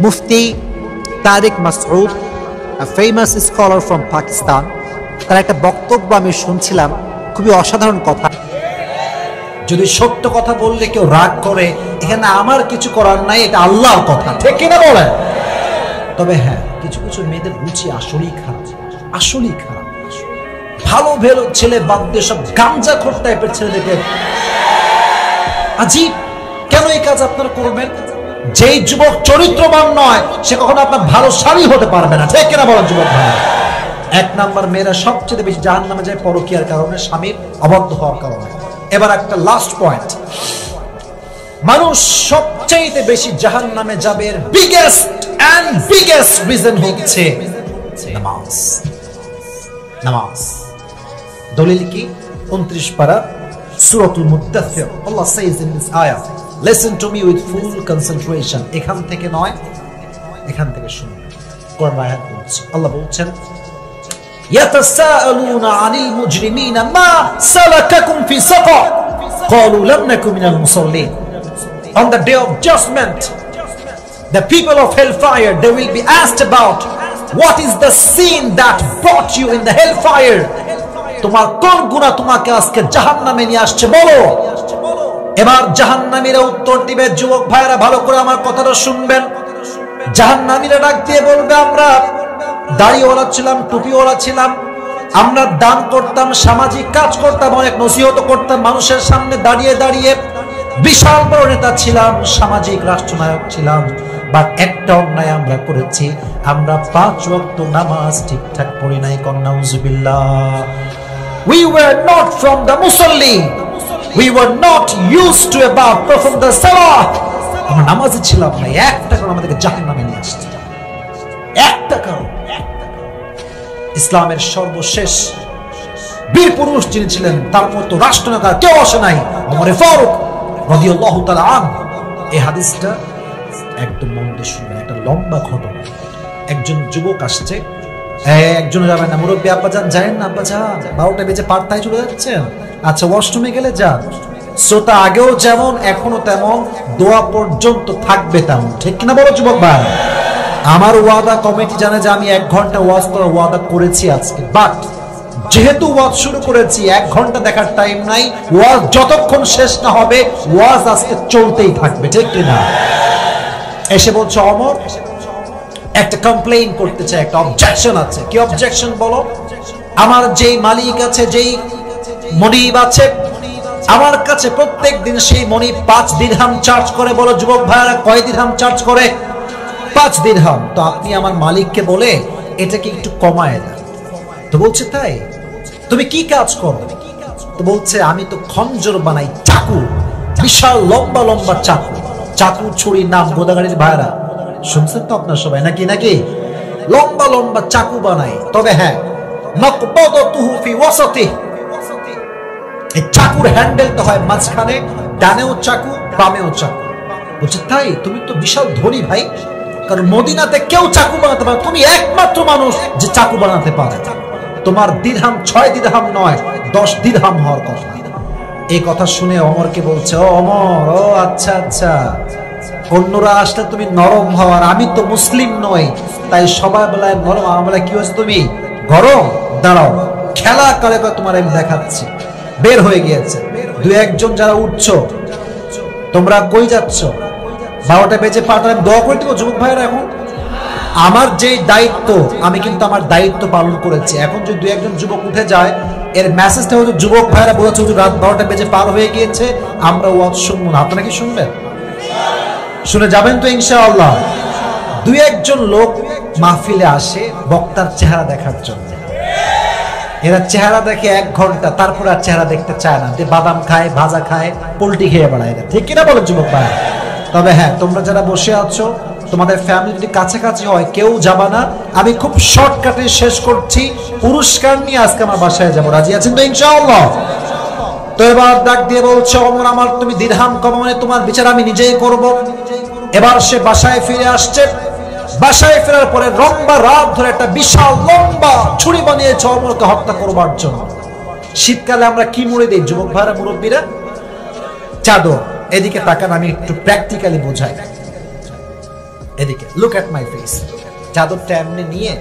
মুফতি তারিক Masud, a famous scholar from Pakistan, তার একটা বক্তব্য আমি শুনছিলাম, খুবই অসাধারণ কথা। যদি সত্য কথা বললে কেউ রাগ করে, এখানে আমার কিছু করার নাই, এটা আল্লাহর কথা, ঠিক কিনা বলে? তবে হ্যাঁ, কিছু কিছু মেয়েদের রুচি আসলেই খারাপ, আসলেই খারাপ। ভালো ভালো ছেলে বাদ দিয়ে সব গাঞ্জাখোর টাইপের ছেলেদেরকে, আজীব। কেন এই কাজ আপনারা করবেন? যেই যুবক চরিত্রবান নয় সে কখনো আপনার ভালো স্বামী হতে পারবে না, ঠিক কিনা বলেন যুবক ভাই? এক নাম্বার, মেয়েরা সবচেয়ে বেশি জাহান্নামে যায় পরকীয়ার কারণে, স্বামীর অবাধ্য হওয়ার কারণে। এবার একটা লাস্ট পয়েন্ট, মানুষ সবচেয়ে বেশি জাহান্নামে যাবে বিগেস্ট রিজন হচ্ছে নামাজ। নামাজ দলিল কি? 29 পারা সূরাতুল মুদ্দাথির, আল্লাহ says in this ayah, listen to me with full concentration। এখান থেকে নয়, এখান থেকে শুনুন। কোরআন আয়াত বলছে, আল্লাহ বলছেন, ইয়াতাসাআলুনা আনিল মুজরিমিনা মা সালাকাকুম ফি সাকার ক্বালু লাম নাকু মিনাল মুসাল্লিন। On the day of judgment, the people of hellfire, they will be asked about what is the sin that brought you in the hellfire। তোমার কোন গুনাহ তোমাকে আজকে জাহান্নামে নিয়ে আসছে বলো। এবার জাহান্নামীরা উত্তর দিবে, যুবক ভাইরা ভালো করে আমার কথাটা শুনবেন। জাহান্নামীরা ডাক দিয়ে বলবে, আমরা দাড়িওয়ালা ছিলাম, টুপিওয়ালা ছিলাম, আমরা দান করতাম, সামাজিক কাজ করতাম, অনেক নসিহত করতাম মানুষের সামনে দাঁড়িয়ে দাঁড়িয়ে, বিশাল বড় নেতা ছিলাম, সামাজিক রাষ্ট্রনায়ক ছিলাম, বাট একটা অন্যায় আমরা করেছি, আমরা 5 ওয়াক্ত নামাজ ঠিকঠাক পড়ি নাই। নাউজুবিল্লাহ। We were not from the musalli, we were not used to about perform the salah। আমরা নামাজি ছিলাম না, একটা কারণ আমাদেরকে জাহান্নামে নিয়ে আসছে, একটা কারণ। ইসলামের সর্বশেষ বীর পুরুষ যিনি ছিলেন, তার মতো রাষ্ট্রনেতা কেউ আসে নাই, ওমর ফারুক রাদিয়াল্লাহু তাআলা আনহু। এই হাদিসটা একদম মন দিয়ে শুনবেন, একটা লম্বা ঘটনা। একজন যুবক আসছে, একজন যাবেন না, মুরব্বী আব্বা যান, যায়েন না আব্বা যান, 12টা বেজে পাড়তায় চলে যাচ্ছেন, আচ্ছা ওয়াশরুমে গেলে যান। শ্রোতা আগেও যেমন এখনো তেমন, দোয়া পর্যন্ত থাকবে তেমন, ঠিক কিনা বলো যুবক ভাই? আমার ওয়াদা কমিটি জানে যে আমি 1 ঘন্টা ওয়াজ করার ওয়াদা করেছি আজকে, বাট যেহেতু ওয়াজ শুরু করেছি, 1 ঘন্টা দেখার টাইম নাই, ওয়াজ যতক্ষণ শেষ না হবে ওয়াজ আজকে চলতেই থাকবে, ঠিক কিনা? এসে বলছে, অমর একটা কমপ্লেইন করতে চাই, একটা অবজেকশন আছে। কি অবজেকশন বলো? আমার যেই মালিক আছে, যেই মনিব আছে, আমার কাছে প্রত্যেক দিন সেই মনিব 5 দিরহাম চার্জ করে। বলো যুবক ভাইরা, কয় দিরহাম চার্জ করে? 5 দিরহাম। তো আপনি আমার মালিককে বলে এটাকে একটু কমায় দেন। তো বলছে, তাই? তুমি কি কাজ করো? তো বলছে, আমি তো খঞ্জর বানাই, চাকু, বিশাল লম্বা লম্বা চাকু, চাকু ছুরি নাম গোদাগাড়ির ভাইরা শুনছেন তো আপনার সবাই, নাকি নাকি লম্বা লম্বা চাকু বানাই। তবে হ্যাঁ, নাকবাদাতুহু ফি ওয়াসাতিহি, এই চাকুর হ্যান্ডেলটা হয় মাঝখানে, ডানেও চাকু বামেও চাকু। বলছে, তাই? তুমি তো বিশাল ধনী ভাই, কারণ মদিনাতে কেউ চাকু বানাতে পারে, তুমি একমাত্র মানুষ যে চাকু বানাতে পারে। তোমার দিরহাম 6 দিরহাম নয়, 10 দিরহাম হওয়ার কথা। এই কথা শুনে অমরকে বলছে, ও অমর, ও আচ্ছা আচ্ছা, অন্যরা আসলে তুমি নরম হও, আর আমি তো মুসলিম নই, তাই সবাই বেলায় নরম, আমার বেলায় কি হচ্ছে তুমি গরম। দাঁড়াও, খেলা করে তোমার আমি দেখাচ্ছি। বের হয়ে গিয়েছে। 2-1 জন যারা উঠছো, তোমরা কই যাচ্ছ? 12টা বেজে 5টা, আমি দোয়া করে দিব যুবক ভাইয়েরা। এখন আমার যে দায়িত্ব, আমি কিন্তু আমার দায়িত্ব পালন করেছি। এখন যদি 2-1 জন যুবক উঠে যায়, এর মেসেজটা হচ্ছে যুবক ভাইয়েরা বলেছে, রাত 12টা বেজে পার হয়ে গিয়েছে, আমরা ওয়াজ শুনবো না। আপনারা কি শুনবেন? শুনে যাবেন তো ইনশাআল্লাহ। 2-1 জন লোক মাহফিলে আসে বক্তার চেহারা দেখার জন্য। এরা চেহারা দেখে 1 ঘন্টা, তারপর আর চেহারা দেখতে চায় না। বাদাম খায়, ভাজা খায়, পোল্ট্রি খেয়ে বেড়ায়, ঠিক কিনা বলেন যুবক ভাই? তবে হ্যাঁ, তোমরা যারা বসে আছো তোমাদের ফ্যামিলি যদি কাছাকাছি হয় কেউ যাবা না, আমি খুব শর্টকাটে শেষ করছি। পুরস্কার নিয়ে আজকে আমার বাসায় যাবো, রাজি আছেন তো ইনশাআল্লাহ? তো এবার ডাক দিয়ে বলছে, ওমর আমার তুমি দিরহাম কমানে তোমার বিচার আমি নিজেই করব। এবার সে বাসায় ফিরে আসছে। বাসায় ফেরার পরে লম্বা রাত ধরে একটা বিশাল লম্বা ছুরি বানিয়েছে ওমরকে হত্যা করবার জন্য। শীতকালে আমরা কি মুড়ে দিই যুবক ভাইরা, মুরব্বীরা? চাদর। এদিকে তাকান, আমি একটু প্র্যাকটিক্যালি বোঝাই। এদিকে লুক এট মাই ফেস। চাদরটা এমনি নিয়ে,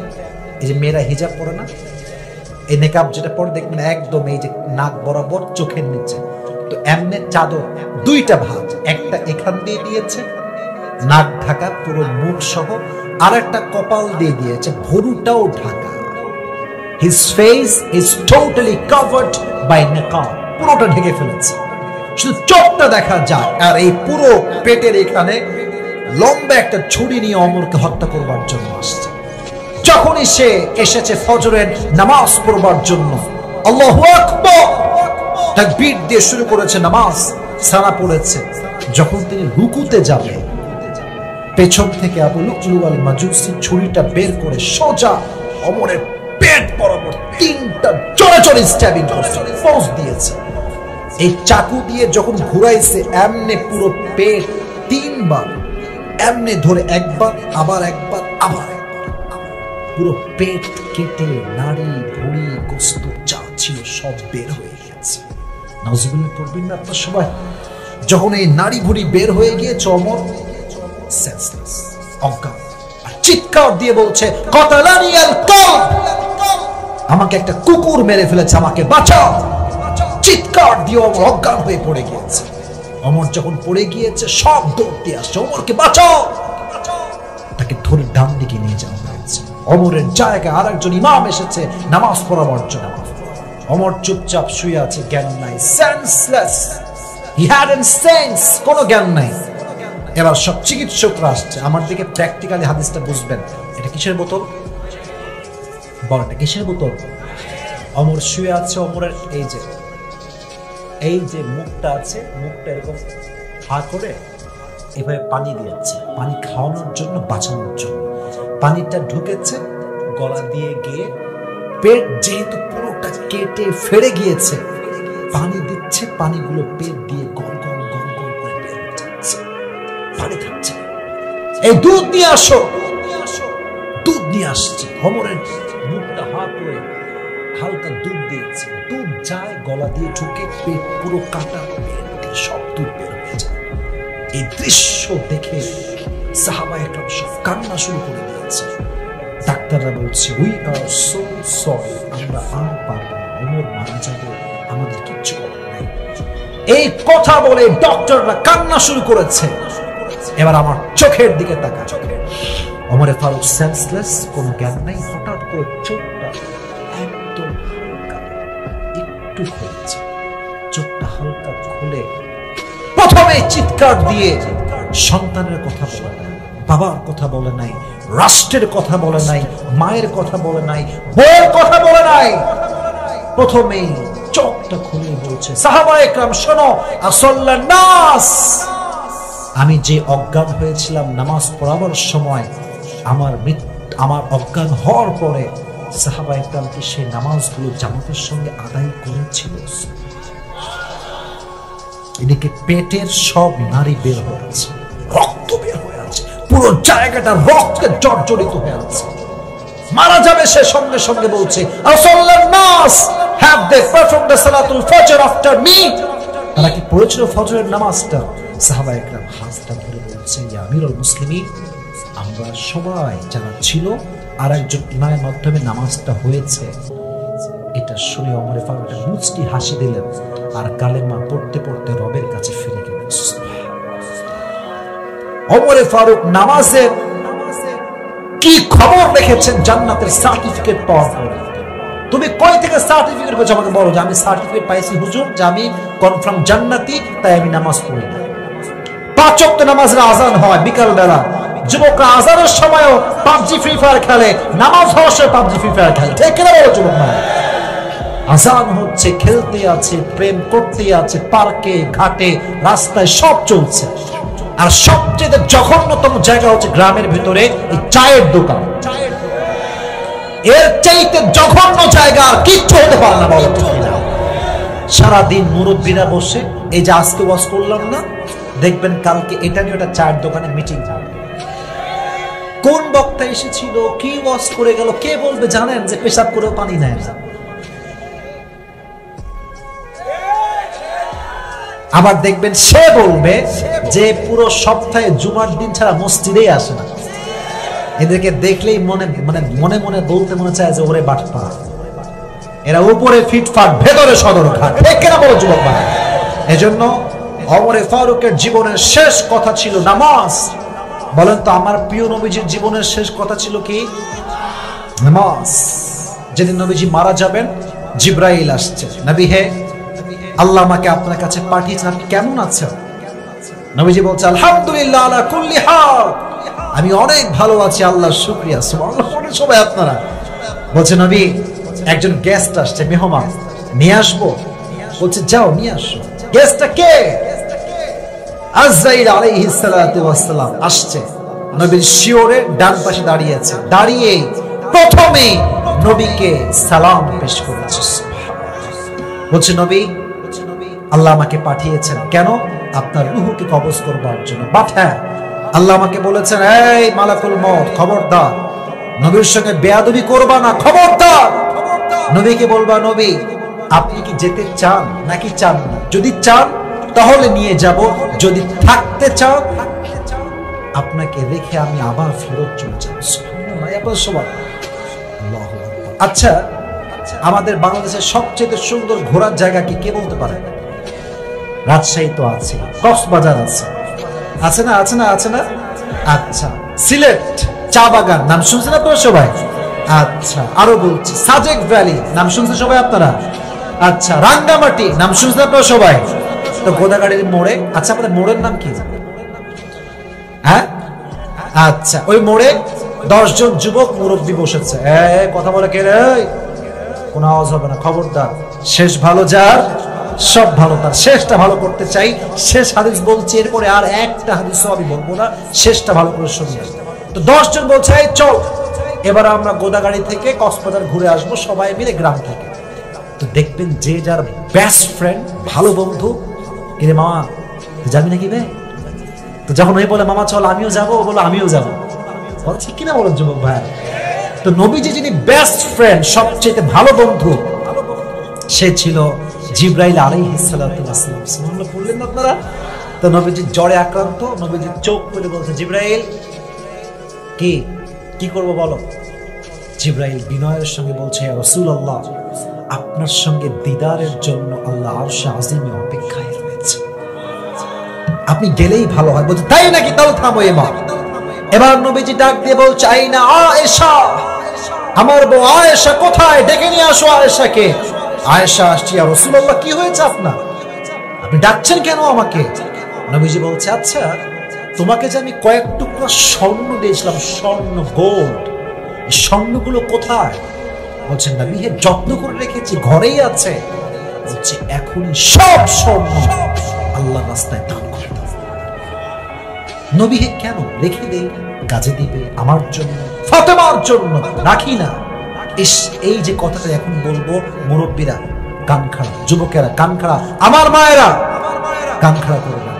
এই যে মেয়েরা হিজাব পরে না, এই নেকাব যেটা পরে দেখবেন একদম এই যে নাক বরাবর চোখের নিচে, তো এমনি চাদর দুইটা ভাঁজ, একটা এখান দিয়ে দিয়েছে নাক ঢাকা পুরো মুখ সহ, আর একটা কপাল দিয়ে দিয়েছে ভুরুটাও ঢাকা। His face is totally covered by নিকাব, পুরোটা ঢেকে ফেলেছে, শুধু চোখটা দেখা যায়। আর এই পুরো পেটের এখানে লম্বা একটা ছুরি নিয়ে ওমরকে হত্যা করবার জন্য আসছে। যখনই সে এসেছে ফজরের নামাজ পড়বার জন্য, আল্লাহু আকবার তাকবীর দিয়ে শুরু করেছে নামাজ, সানা পড়েছে। যখন তিনি রুকুতে যাবে, পেছন থেকে আবু লুলু আল মাজুসি ছুরিটা বের করে সোজা ওমরের পেট বরাবর তিনটা জোরে স্ট্যাবিং দিয়েছে। এই চাকু দিয়ে যখন ঘুরাইছে, এমনে পুরো পেট তিনবার এমনে ধরে, একবার আবার একবার আবার পুরো পেট কেটে নাড়ি ভুঁড়ি গোস্ত যা ছিল সব বের হয়ে গেছে। নাউজুবিল্লাহ পড়বেন না আপনার সবাই? যখন এই নাড়ি ভুঁড়ি বের হয়ে গিয়েছে, ওমর সেন্সলেস, অজ্ঞান, আর চিৎকার দিয়ে বলছে, কতালানি আল কালব, আমাকে একটা কুকুর মেরে ফেলেছে, আমাকে বাঁচাও। চিৎকার দিয়ে ওমর অজ্ঞান হয়ে পড়ে গিয়েছে। ওমর যখন পড়ে গিয়েছে, সব দৌড়তে আসছে, ওমরকে বাঁচাও। তাকে ধরে ডান দিকে নিয়ে যাওয়া হয়েছে। ওমরের জায়গায় আর একজন ইমাম এসেছে নামাজ পড়াবার জন্য। ওমর চুপচাপ শুয়ে আছে, জ্ঞান নাই, সেন্সলেস, হি হ্যাডন্ট সেন্স, কোনো জ্ঞান নাই। এবার সব চিকিৎসকরা আসছে। আমার দিকে প্র্যাকটিক্যালি হাদিসটা বুঝবেন। এটা কিসের বোতল? বলটা কিসের বোতল? ওমর শুয়ে আছে, ওমরের এই যে মুখটা আছে, মুখটা এরকম হা করে এভাবে পানি দিয়েছে, পানি খাওয়ানোর জন্য, বাঁচানোর জন্য। পানিটা ঢুকেছে গলা দিয়ে গিয়ে, পেট যেহেতু পুরোটা কেটে ফেড়ে গিয়েছে, পানি দিচ্ছে, পানিগুলো পেট দিয়ে গল গল গল গল করে বের হয়ে যাচ্ছে, পানি খাচ্ছে। এই দুধ নিয়ে আসো, দুধ নিয়ে আসছে। ওমরের মুখটা হা করে হালকা দুধ দিয়েছে, দুধ যায় গলা দিয়ে ঢুকে, পেট পুরো কাটা, পেট দিয়ে সব দুধ বের হয়ে যায়। এই দৃশ্য দেখে সাহাবায়ে কেরাম সব কান্না শুরু করে দিয়েছে। ডাক্তাররা বলছে, উই আর সো সরি, আমরা আর পারবো না, ওমর মারা যাবে, আমাদের কিচ্ছু করার নাই। এই কথা বলে ডক্টররা কান্না শুরু করেছে। এবার আমার চোখের দিকে তাকা, ওমরে ফারুক সেন্সলেস, কোনো জ্ঞান নাই। হঠাৎ করে চোখটা একদম হালকা একটু খুলেছে, চোখটা হালকা খুলে প্রথমে চিৎকার দিয়ে সন্তানের কথা বলে নাই, বাবার কথা বলে নাই, রাষ্ট্রের কথা বলে নাই, মায়ের কথা বলে নাই, বউয়ের কথা বলে নাই। প্রথমেই চোখটা খুলে বলছে, সাহাবায়ে কেরাম শোনো, আসাল্লান নাস, আমি যে অজ্ঞান হয়েছিলাম নামাজ পড়াবার সময়, আমার অজ্ঞান হওয়ার পরে সাহাবায়ে কেরাম কি সেই নামাজগুলো জামাতের সঙ্গে আদায় করেছিল? এদিকে পেটের সব নাড়ি বের হয়ে আছে, রক্ত বের হয়ে আছে, পুরো জায়গাটা রক্তে জর্জরিত হয়ে আছে। মারা যাবে সে, সঙ্গে সঙ্গে বলছে, আসাল্লান নাস, হ্যাভ দে পারফর্মড দ্য সালাতুল ফজর আফটার মি, তারা কি পড়েছিল ফজরের নামাজটা? সাহাবায়ে কেরাম হাতটা ধরে বলছে, ইয়া আমিরুল মুসলিমিন, আমরা সবাই যারা ছিল, আর একজন ইমামের মাধ্যমে নামাজটা হয়েছে। এটা শুনে ওমরে ফারুক মুচকি হাসি দিলেন, আর কালেমা পড়তে পড়তে রবের কাছে ফিরে গেলেন। ওমরে ফারুক নামাজের কি খবর রেখেছেন জান্নাতের সার্টিফিকেট পাওয়ার পরে। তুমি কই থেকে সার্টিফিকেট পেয়েছো আমাকে বলো। যে আমি সার্টিফিকেট পাইছি হুজুর, যে আমি কনফার্ম জান্নাতি, তাই আমি নামাজ পড়ি না। 5 ওয়াক্ত নামাজের আজান হয় বিকাল বেলা, যুবকরা আজানের সময়ও পাবজি ফ্রি ফায়ার খেলে, নামাজ হওয়ার সময় পাবজি ফ্রি ফায়ার খেলে, ঠিক কিনা বলো যুবক ভাই? আজান হচ্ছে, খেলতে আছে, প্রেম করতে আছে, পার্কে ঘাটে রাস্তায় সব চলছে। আর সবচেয়ে জঘন্যতম জায়গা হচ্ছে গ্রামের ভিতরে এই চায়ের দোকান। এর চাইতে জঘন্য জায়গা কিচ্ছু হতে পারে না। সারাদিন মুরব্বীরা বসে, এই যে আজকে ওয়াজ করলাম না, দেখবেন কালকে এটা নিয়ে ওটা চায়ের দোকানে মিটিং। কোন বক্তা এসেছিল, কি ওয়াজ করে গেল, কে বলবে জানেন যে পেশাব করেও পানি নেয় না। আবার দেখবেন সে বলবে যে পুরো সপ্তাহে জুমার দিন ছাড়া মসজিদেই আসে না। এদেরকে দেখলেই মনে মনে বলতে মনে চায় যে ওরে বাটপা, এরা উপরে ফিটফাট ভেতরে সদরঘাট। ঠিক কিনা বলো যুবক ভাই? এজন্য ওমরে ফারুকের জীবনের শেষ কথা ছিল নামাজ। বলেন তো আমার প্রিয় নবীজির জীবনের শেষ কথা ছিল কি? নামাজ। যেদিন নবীজি মারা যাবেন, জিব্রাইল আসছে, নবী হে, আল্লাহ আমাকে আপনার কাছে পাঠিয়েছেন, আপনি কেমন আছেন? নবীজি বলছে আলহামদুলিল্লাহ আলা কুল্লি হাল, আমি অনেক ভালো আছি, আল্লাহর শুকরিয়া। সুবহানাল্লাহ। সবাই আপনারা বলছে নবী একজন গেস্ট আসছে, মেহমান, নিয়ে আসবো? বলছে যাও নিয়ে আসো। গেস্টটা কে? আজরাইল আলাইহিস সালাতু ওয়াস সালাম আসছে। নবীর শিওরে ডান পাশে দাঁড়িয়ে আছে, দাঁড়িয়ে প্রথমে নবীকে সালাম পেশ করেছে। বলছে নবী আল্লাহ আমাকে পাঠিয়েছেন, কেন? আপনার রূহকে কবজ করবার জন্য। বাট হ্যাঁ, আল্লাহ আমাকে বলেছেন, এই মালাকুল মউত, খবরদার নবীর সঙ্গে বেয়াদবি করবা না, খবরদার। নবীকে বলবা নবী আপনি কি যেতে চান নাকি চান না? যদি চান তাহলে নিয়ে যাব, যদি থাকতে চান আপনাকে রেখে আমি আবার ফেরত চলে যাব। আচ্ছা, আমাদের বাংলাদেশের সবচেয়ে সুন্দর ঘোরার জায়গা কি কে বলতে পারে? রাজশাহী তো আছে, কক্সবাজার আছে, আছে না? আছে না? আছে না? আচ্ছা, সিলেট চা বাগান নাম শুনছেন আপনারা সবাই? আচ্ছা, আরো বলছি, সাজেক ভ্যালি নাম শুনছেন সবাই আপনারা? আচ্ছা, রাঙ্গামাটি নাম শুনছেন আপনারা সবাই? তো গোদাগাড়ির মোড়ে, আচ্ছা আপনাদের মোড়ের নাম কি? হ্যাঁ, আচ্ছা, ওই মোড়ে 10 জন যুবক মুরব্বী বসেছে। কথা বলে কে রে? কোন আওয়াজ হবে না, খবরদার। শেষ ভালো যার, সব ভালো তার। শেষটা ভালো করতে চাই, শেষ হাদিস বলছি, এরপরে আর একটা হাদিসও আমি বলবো না, শেষটা ভালো করে শুনিয়ে। তো 10 জন বলছে চল এবার আমরা গোদাগাড়ি থেকে কক্সবাজার ঘুরে আসবো, সবাই মিলে গ্রাম থেকে। তো দেখবেন যে যার বেস্ট ফ্রেন্ড, ভালো বন্ধু, কিরে মামা যাবি নাকি বে? তো যখন ওই বলে মামা চল আমিও যাবো, ও বলো আমিও যাবো। ঠিক কিনা বলেন যুবক ভাই? তো নবীজি যিনি বেস্ট ফ্রেন্ড, সবচেয়ে ভালো বন্ধু, সে ছিল জিব্রাইল আলাইহিস সালাতু ওয়াস সালাম। সুবহানাল্লাহ বললেন না আপনারা? তো নবীজি জ্বরে আক্রান্ত, নবীজি চোখ খুলে বলছে জিব্রাইল কি করব বলো? জিব্রাইল বিনয়ের সঙ্গে বলছে ইয়া রাসূলুল্লাহ, আপনার সঙ্গে দিদারের জন্য আল্লাহ আরশে আজিমে অপেক্ষায় রয়েছে, আপনি গেলেই ভালো হয়। বলছে তাই নাকি? তাও থামো এবার। এবার নবীজি ডাক দিয়ে বলছে আইনা আয়েশা, আমার বউ আয়েশা কোথায়? ডেকে নিয়ে আসো আয়েশাকে। আয়েশা আসছে। ইয়া রাসূলুল্লাহ কি হয়েছে আপনার? আপনি ডাকছেন কেন আমাকে? নবীজি বলছে আচ্ছা তোমাকে যে আমি কয়েক টুকরা স্বর্ণ দিয়েছিলাম, স্বর্ণ গোল্ড, এই স্বর্ণগুলো কোথায়? বলছেন নবী হে যত্ন করে রেখেছি, ঘরেই আছে। বলছে এখনই সব স্বর্ণ আল্লাহর রাস্তায় দান করে দাও। নবী হে কেন? রেখে দেই, কাজে দিবে, আমার জন্য, ফাতেমার জন্য রাখি না। এই যে কথাটা এখন বলবো, মুরব্বীরা কান খাড়া, যুবকেরা কান খাড়া, আমার মায়েরা কান খাড়া করবে।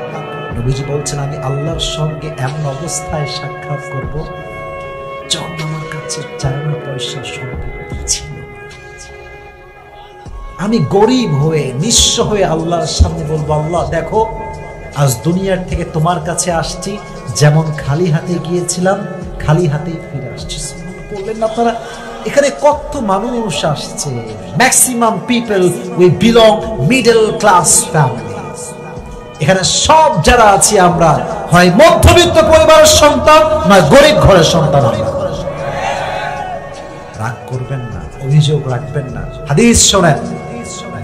নবীজি বলছেন আমি আল্লাহর সঙ্গে এমন অবস্থায় সাক্ষাৎ করব যখন আমার কাছে চায়না পয়সা সম্পত্তি ছিল, আমি গরিব হয়ে নিঃস্ব হয়ে আল্লাহর সামনে বলবো আল্লাহ দেখো আজ দুনিয়ার থেকে তোমার কাছে আসছি, যেমন খালি হাতে গিয়েছিলাম খালি হাতেই ফিরে আসছি। বললেন না আপনারা? এখানে কত মানুষ আসছে, maximum people we belong middle class family. এখানে সব যারা আছি আমরা হয় মধ্যবিত্ত পরিবারের সন্তান, নয় গরিব ঘরের সন্তান। রাগ করবেন না, অভিযোগ রাখবেন না। হাদিস শোনেন,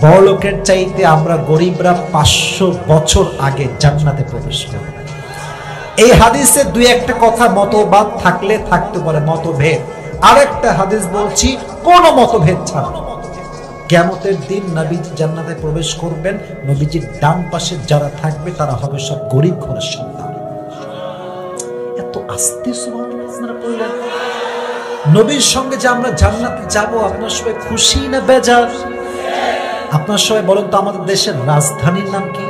বড়লোকের চাইতে আমরা গরিবরা 500 বছর আগে জান্নাতে প্রবেশ করব। এই হাদিসে দুই একটা কথা মতবাদ থাকলে থাকতে পারে, মতভেদ। আরেকটা হাদিস বলছি কোন মতভেদ ছাড়া কিয়ামতের দিন নবীজি জান্নাতে প্রবেশ করবেন, নবীজির ডান পাশে যারা থাকবে তারা হবে সব গরিব ঘরের সন্তান। আস্তে সুবহানাল্লাহ আপনারা বললেন? নবীর সঙ্গে যে আমরা জান্নাতে যাব, আপনার সবাই খুশি না বেজার? আপনার সবাই বলেন তো, আমাদের দেশের রাজধানীর নাম কি?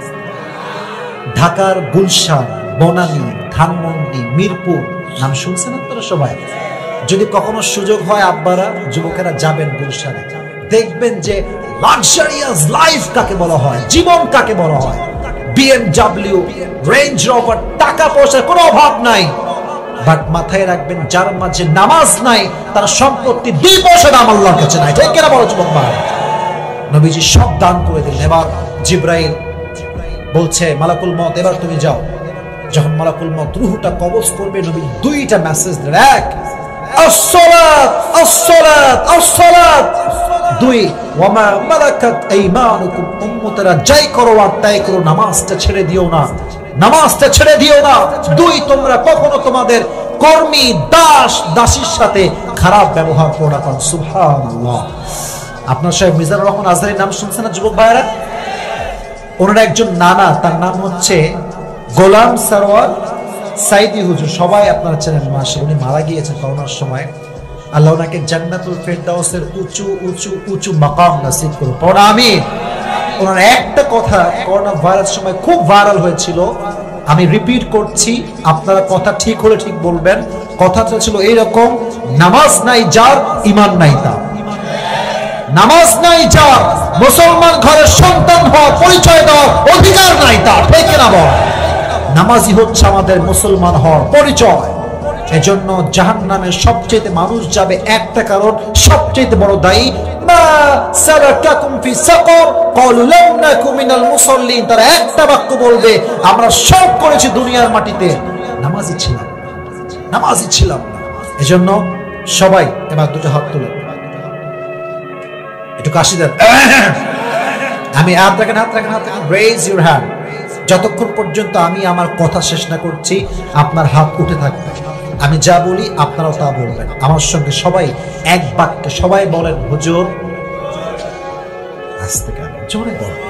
ঢাকার গুলশান, বনানী, ধানমন্ডি, মিরপুর, নাম শুনছেন আপনারা সবাই? যদি কখনো সুযোগ হয় আব্বারা, যুবকেরা যাবেন গুলশানে, দেখবেন যে লাক্সারিয়াস লাইফ কাকে বলা হয়, জীবন কাকে বলা হয়। BMW, রেঞ্জ রোভার, টাকা পয়সার কোনো অভাব নাই। বাট মাথায় রাখবেন, যার মাঝে নামাজ নাই, তার সম্পত্তি 2 পয়সা দাম আল্লাহর কাছে নাই। ঠিক কিনা বলো যুবক ভাই? নবীজি সব দান করে দিলেন। এবার জিবরাইল বলছে, মালাকুল মউত এবার তুমি যাও। যখন মালাকুল মউত রূহটা কবজ করবে, নবী 2টা মেসেজ দিলেন। 1, আসসালাত আসসালাত আসসালাত। 2, ওয়ামা মালাকাত আইমানুকুম, উম্মতেরা যাই করো আর তাই করো, নামাজটা ছেড়ে দিও না, নামাজটা ছেড়ে দিও না। 2, তোমরা কখনো তোমাদের কর্মী দাস দাসীর সাথে খারাপ ব্যবহার করো না। সুবহানাল্লাহ। আপনার সাহেব মিজানুর রহমান আজহারীর নাম শুনছেন না যুবক ভাইরা? ওনার একজন নানা, তার নাম হচ্ছে গোলাম সরওয়ার সাইদি হুজুর। সবাই আপনারা চেনেন, মাশাআল্লাহ। উনি মারা গিয়েছেন করোনার সময়। আল্লাহ ওনাকে জান্নাতুল ফেরদাউসের উঁচু উঁচু উঁচু মাকাম নসিব করুন। পড়া আমিন। ওনার একটা কথা করোনা ভাইরাস সময় খুব ভাইরাল হয়েছিল, আমি রিপিট করছি, আপনারা কথা ঠিক হলে ঠিক বলবেন। কথাটা ছিল এইরকম, নামাজ নাই যার, ঈমান নাই তার। নামাজ নাই যার, মুসলমান ঘরের সন্তান হওয়ার পরিচয় দেওয়ার অধিকার নাই তার। ঠিক না বল? নামাজই হচ্ছে আমাদের মুসলমান হওয়ার পরিচয়। এজন্য জাহান্নামের সবচেয়ে মানুষ যাবে একটা কারণ, সবচেয়ে বড় দায়ী, মা সালাকাকুম ফি সাকার ক্বালু লাম নাকু মিনাল মুসাল্লিন। তারা একটা বাক্য বলবে, আমরা সব করেছি দুনিয়ার মাটিতে, নামাজই ছিলাম, নামাজই ছিলাম। এজন্য সবাই এবার 2টা হাত তুলে একটু কাশি দেন। আমি হাত রাখেন, হাত রাখেন, হাত রাখেন। Raise your hand. যতক্ষণ পর্যন্ত আমি আমার কথা শেষ না করছি, আপনার হাত উঠে থাকবে। আমি যা বলি আপনারাও তা বলবেন আমার সঙ্গে। সবাই এক বাক্যে সবাই বলেন, হুজুর। আস্তে কেন, জোরে বলেন।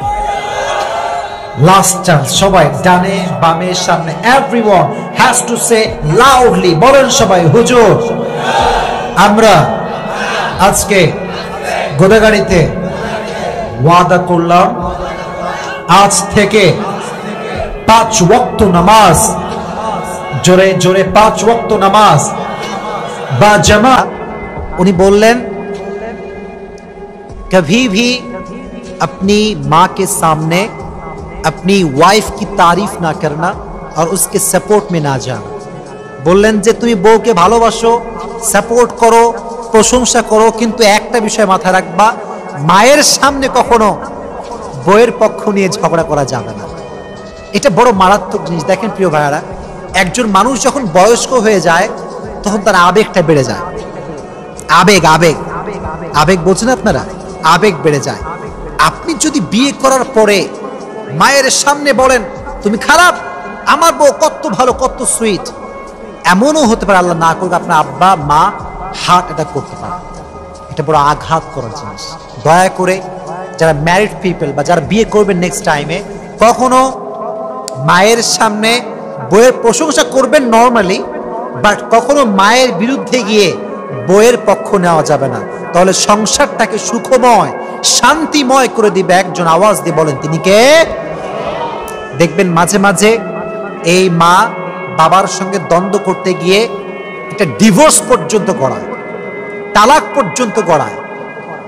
লাস্ট চান্স, সবাই ডানে বামে সামনে, everyone has to say loudly. বলেন সবাই, হুজুর। আমরা আজকে গোদাগাড়িতে ওয়াদা করলাম, আজ থেকে 5 ওয়াক্ত নামাজ, জোরে জোরে 5 ওয়াক্ত নামাজ বা জামাত। উনি বললেন, कभी भी अपनी माँ के सामने अपनी वाइफ की तारीफ ना करना और उसके सपोर्ट में ना जाना। বললেন যে তুমি বউকে ভালোবাসো, সাপোর্ট করো, প্রশংসা করো, কিন্তু একটা বিষয় মাথায় রাখবা, মায়ের সামনে কখনো বউয়ের পক্ষ নিয়ে ঝগড়া করা যাবে না। এটা বড় মারাত্মক জিনিস। দেখেন প্রিয় ভাইয়ারা, একজন মানুষ যখন বয়স্ক হয়ে যায় তখন তার আবেগটা বেড়ে যায়। আবেগ আবেগ আবেগ বলছেন আপনারা, আবেগ বেড়ে যায়। আপনি যদি বিয়ে করার পরে মায়ের সামনে বলেন তুমি খারাপ, আমার বউ কত ভালো, কত সুইট, এমনও হতে পারে, আল্লাহ না করুক, আপনার আব্বা মা হার্ট অ্যাটাক করতে পারে। এটা বড় আঘাত করার জিনিস। দয়া করে যারা ম্যারিড পিপল বা যারা বিয়ে করবেন নেক্সট টাইমে, কখনো মায়ের সামনে বইয়ের প্রশংসা করবেন নর্মালি, বাট কখনো মায়ের বিরুদ্ধে গিয়ে বইয়ের পক্ষ নেওয়া যাবে না। তাহলে সংসারটাকে সুখময় শান্তিময় করে দিবে একজন। আওয়াজ দিয়ে বলেন তিনি কে? দেখবেন মাঝে মাঝে এই মা বাবার সঙ্গে দ্বন্দ্ব করতে গিয়ে এটা ডিভোর্স পর্যন্ত গড়ায়, তালাক পর্যন্ত গড়ায়।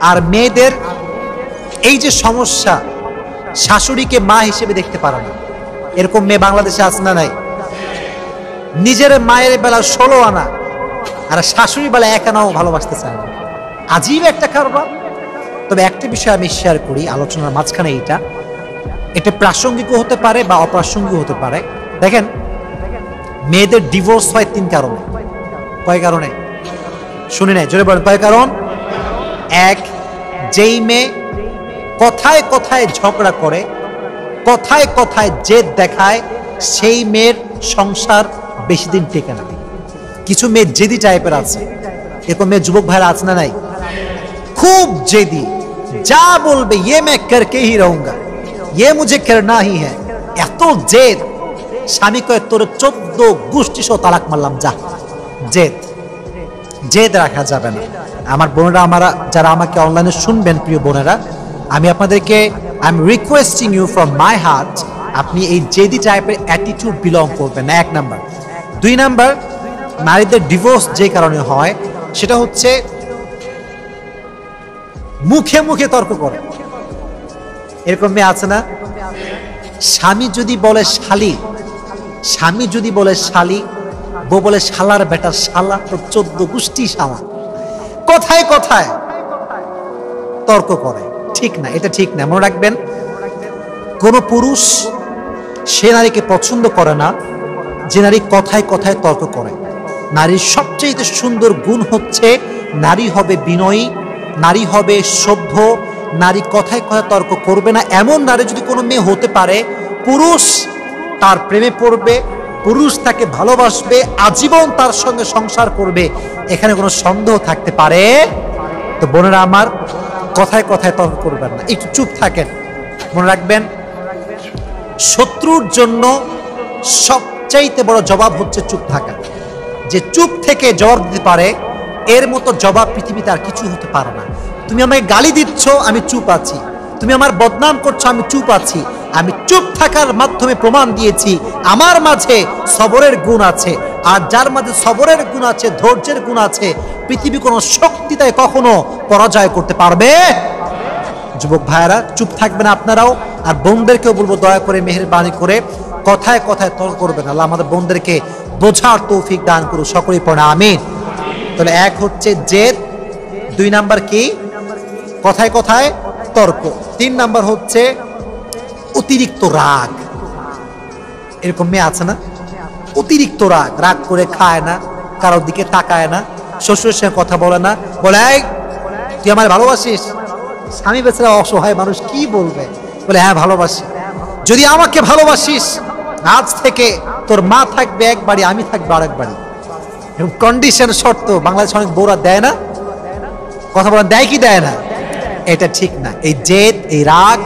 আর মেয়েদের এই যে সমস্যা, শাশুড়িকে মা হিসেবে দেখতে পারে না, এরকম মেয়ে বাংলাদেশে আছে না নাই? নিজের মায়ের বেলা 16 আনা আর শাশুড়ি বেলা 1 আনাও ভালোবাসতে চায় না। আজীব একটা কারবার। তবে একটা বিষয় আমি শেয়ার করি আলোচনার মাঝখানে, এটা প্রাসঙ্গিক হতে পারে বা অপ্রাসঙ্গিক হতে পারে। দেখেন, মেয়েদের ডিভোর্স হয় 3 কারণে। কয় কারণে? শুনে নাই, জোরে বলেন কয় কারণ? 1, যেই মেয়ে কথায় কথায় ঝগড়া করে, কথায় কথায় জেদ দেখায়, সেই মেয়ের সংসার বেশি দিন টেকে না। কিছু মেয়ে জেদি টাইপের আছে, এরকম মেয়ে যুবক ভাইরা আছে না নাই? খুব জেদি, যা বলবে ইয়ে मैं करके ही रहूंगा, ये मुझे करना ही है। এত জেদ, স্বামী কয়ে তোর 14 গোষ্ঠী সহ তালাক মারলাম, যা। জেদ, জেদ রাখা যাবে না। আমার বোনেরা, আমরা যারা আমাকে অনলাইনে শুনবেন, প্রিয় বোনেরা, আমি আপনাদেরকে I am requesting you from my heart, আপনি এই জেদি টাইপের অ্যাটিটিউড বিলং করবেন না, 1 নাম্বার। 2 নাম্বার, নারীদের ডিভোর্স যে কারণে হয় সেটা হচ্ছে মুখে মুখে তর্ক করে। এরকম মেয়ে আছে না? স্বামী যদি বলে শালি, স্বামী যদি বলে শালি, বউ বলে শালার বেটা শালা, তো 14 গোষ্ঠী শালা, কথায় কথায় তর্ক করে। ঠিক না, এটা ঠিক না। মনে রাখবেন, কোন পুরুষ সে নারীকে পছন্দ করে না যে নারী কথায় কথায় তর্ক করে। নারীর সবচেয়ে সুন্দর গুণ হচ্ছে নারী হবে বিনয়ী, নারী হবে সভ্য, নারী কথায় কথায় তর্ক করবে না। এমন নারী যদি কোনো মেয়ে হতে পারে, পুরুষ তার প্রেমে পড়বে, পুরুষ তাকে ভালোবাসবে, আজীবন তার সঙ্গে সংসার করবে, এখানে কোনো সন্দেহ থাকতে পারে? তো বোনেরা আমার, কথায় কথায় তর্ক করবেন না, একটু চুপ থাকেন। মনে রাখবেন, শত্রুর জন্য সবচাইতে বড় জবাব হচ্ছে চুপ থাকা। যে চুপ থেকে জবাব দিতে পারে, এর মতো জবাব পৃথিবীতে আর কিছু হতে পারে না। তুমি আমাকে গালি দিচ্ছ, আমি চুপ আছি। তুমি আমার বদনাম করছো, আমি চুপ আছি। আমি চুপ থাকার মাধ্যমে প্রমাণ দিয়েছি আমার মাঝে সবরের গুণ আছে। আর যার মাঝে সবরের গুণ আছে, ধৈর্যের গুণ আছে, পৃথিবী কোনো শক্তি তাই কখনো পরাজয় করতে পারবে। যুবক ভাইয়েরা, চুপ থাকবেন আপনারাও। আর বোনদেরকেও বলবো, দয়া করে মেহেরবানি করে কথায় কথায় তর্ক করবেন। আল্লাহ আমাদের বোনদেরকে বোঝার তৌফিক দান করুন, সকলেই পড়ে আমিন। তাহলে 1 হচ্ছে জেদ, 2 নাম্বার কি? কথায় কথায় তর্ক, 3 নাম্বার হচ্ছে অতিরিক্ত রাগ। এরকম মেয়ে আছে না? অতিরিক্ত রাগ, রাগ করে খায় না, কারোর দিকে তাকায় না, শ্বশুরের সঙ্গে কথা বলে না, বলে এই তুই আমার ভালোবাসিস? স্বামী বেচারা অসহায় মানুষ, কি বলবে? বলে হ্যাঁ ভালোবাসি। যদি আমাকে ভালোবাসিস, আজ থেকে তোর মা থাকবে এক বাড়ি, আমি থাকবো আরেক বাড়ি। এরকম কন্ডিশন, শর্ত বাংলাদেশ অনেক বউরা দেয় না? কথা বলা দেয় কি দেয় না? এটা ঠিক না। এই জেদ, এই রাগ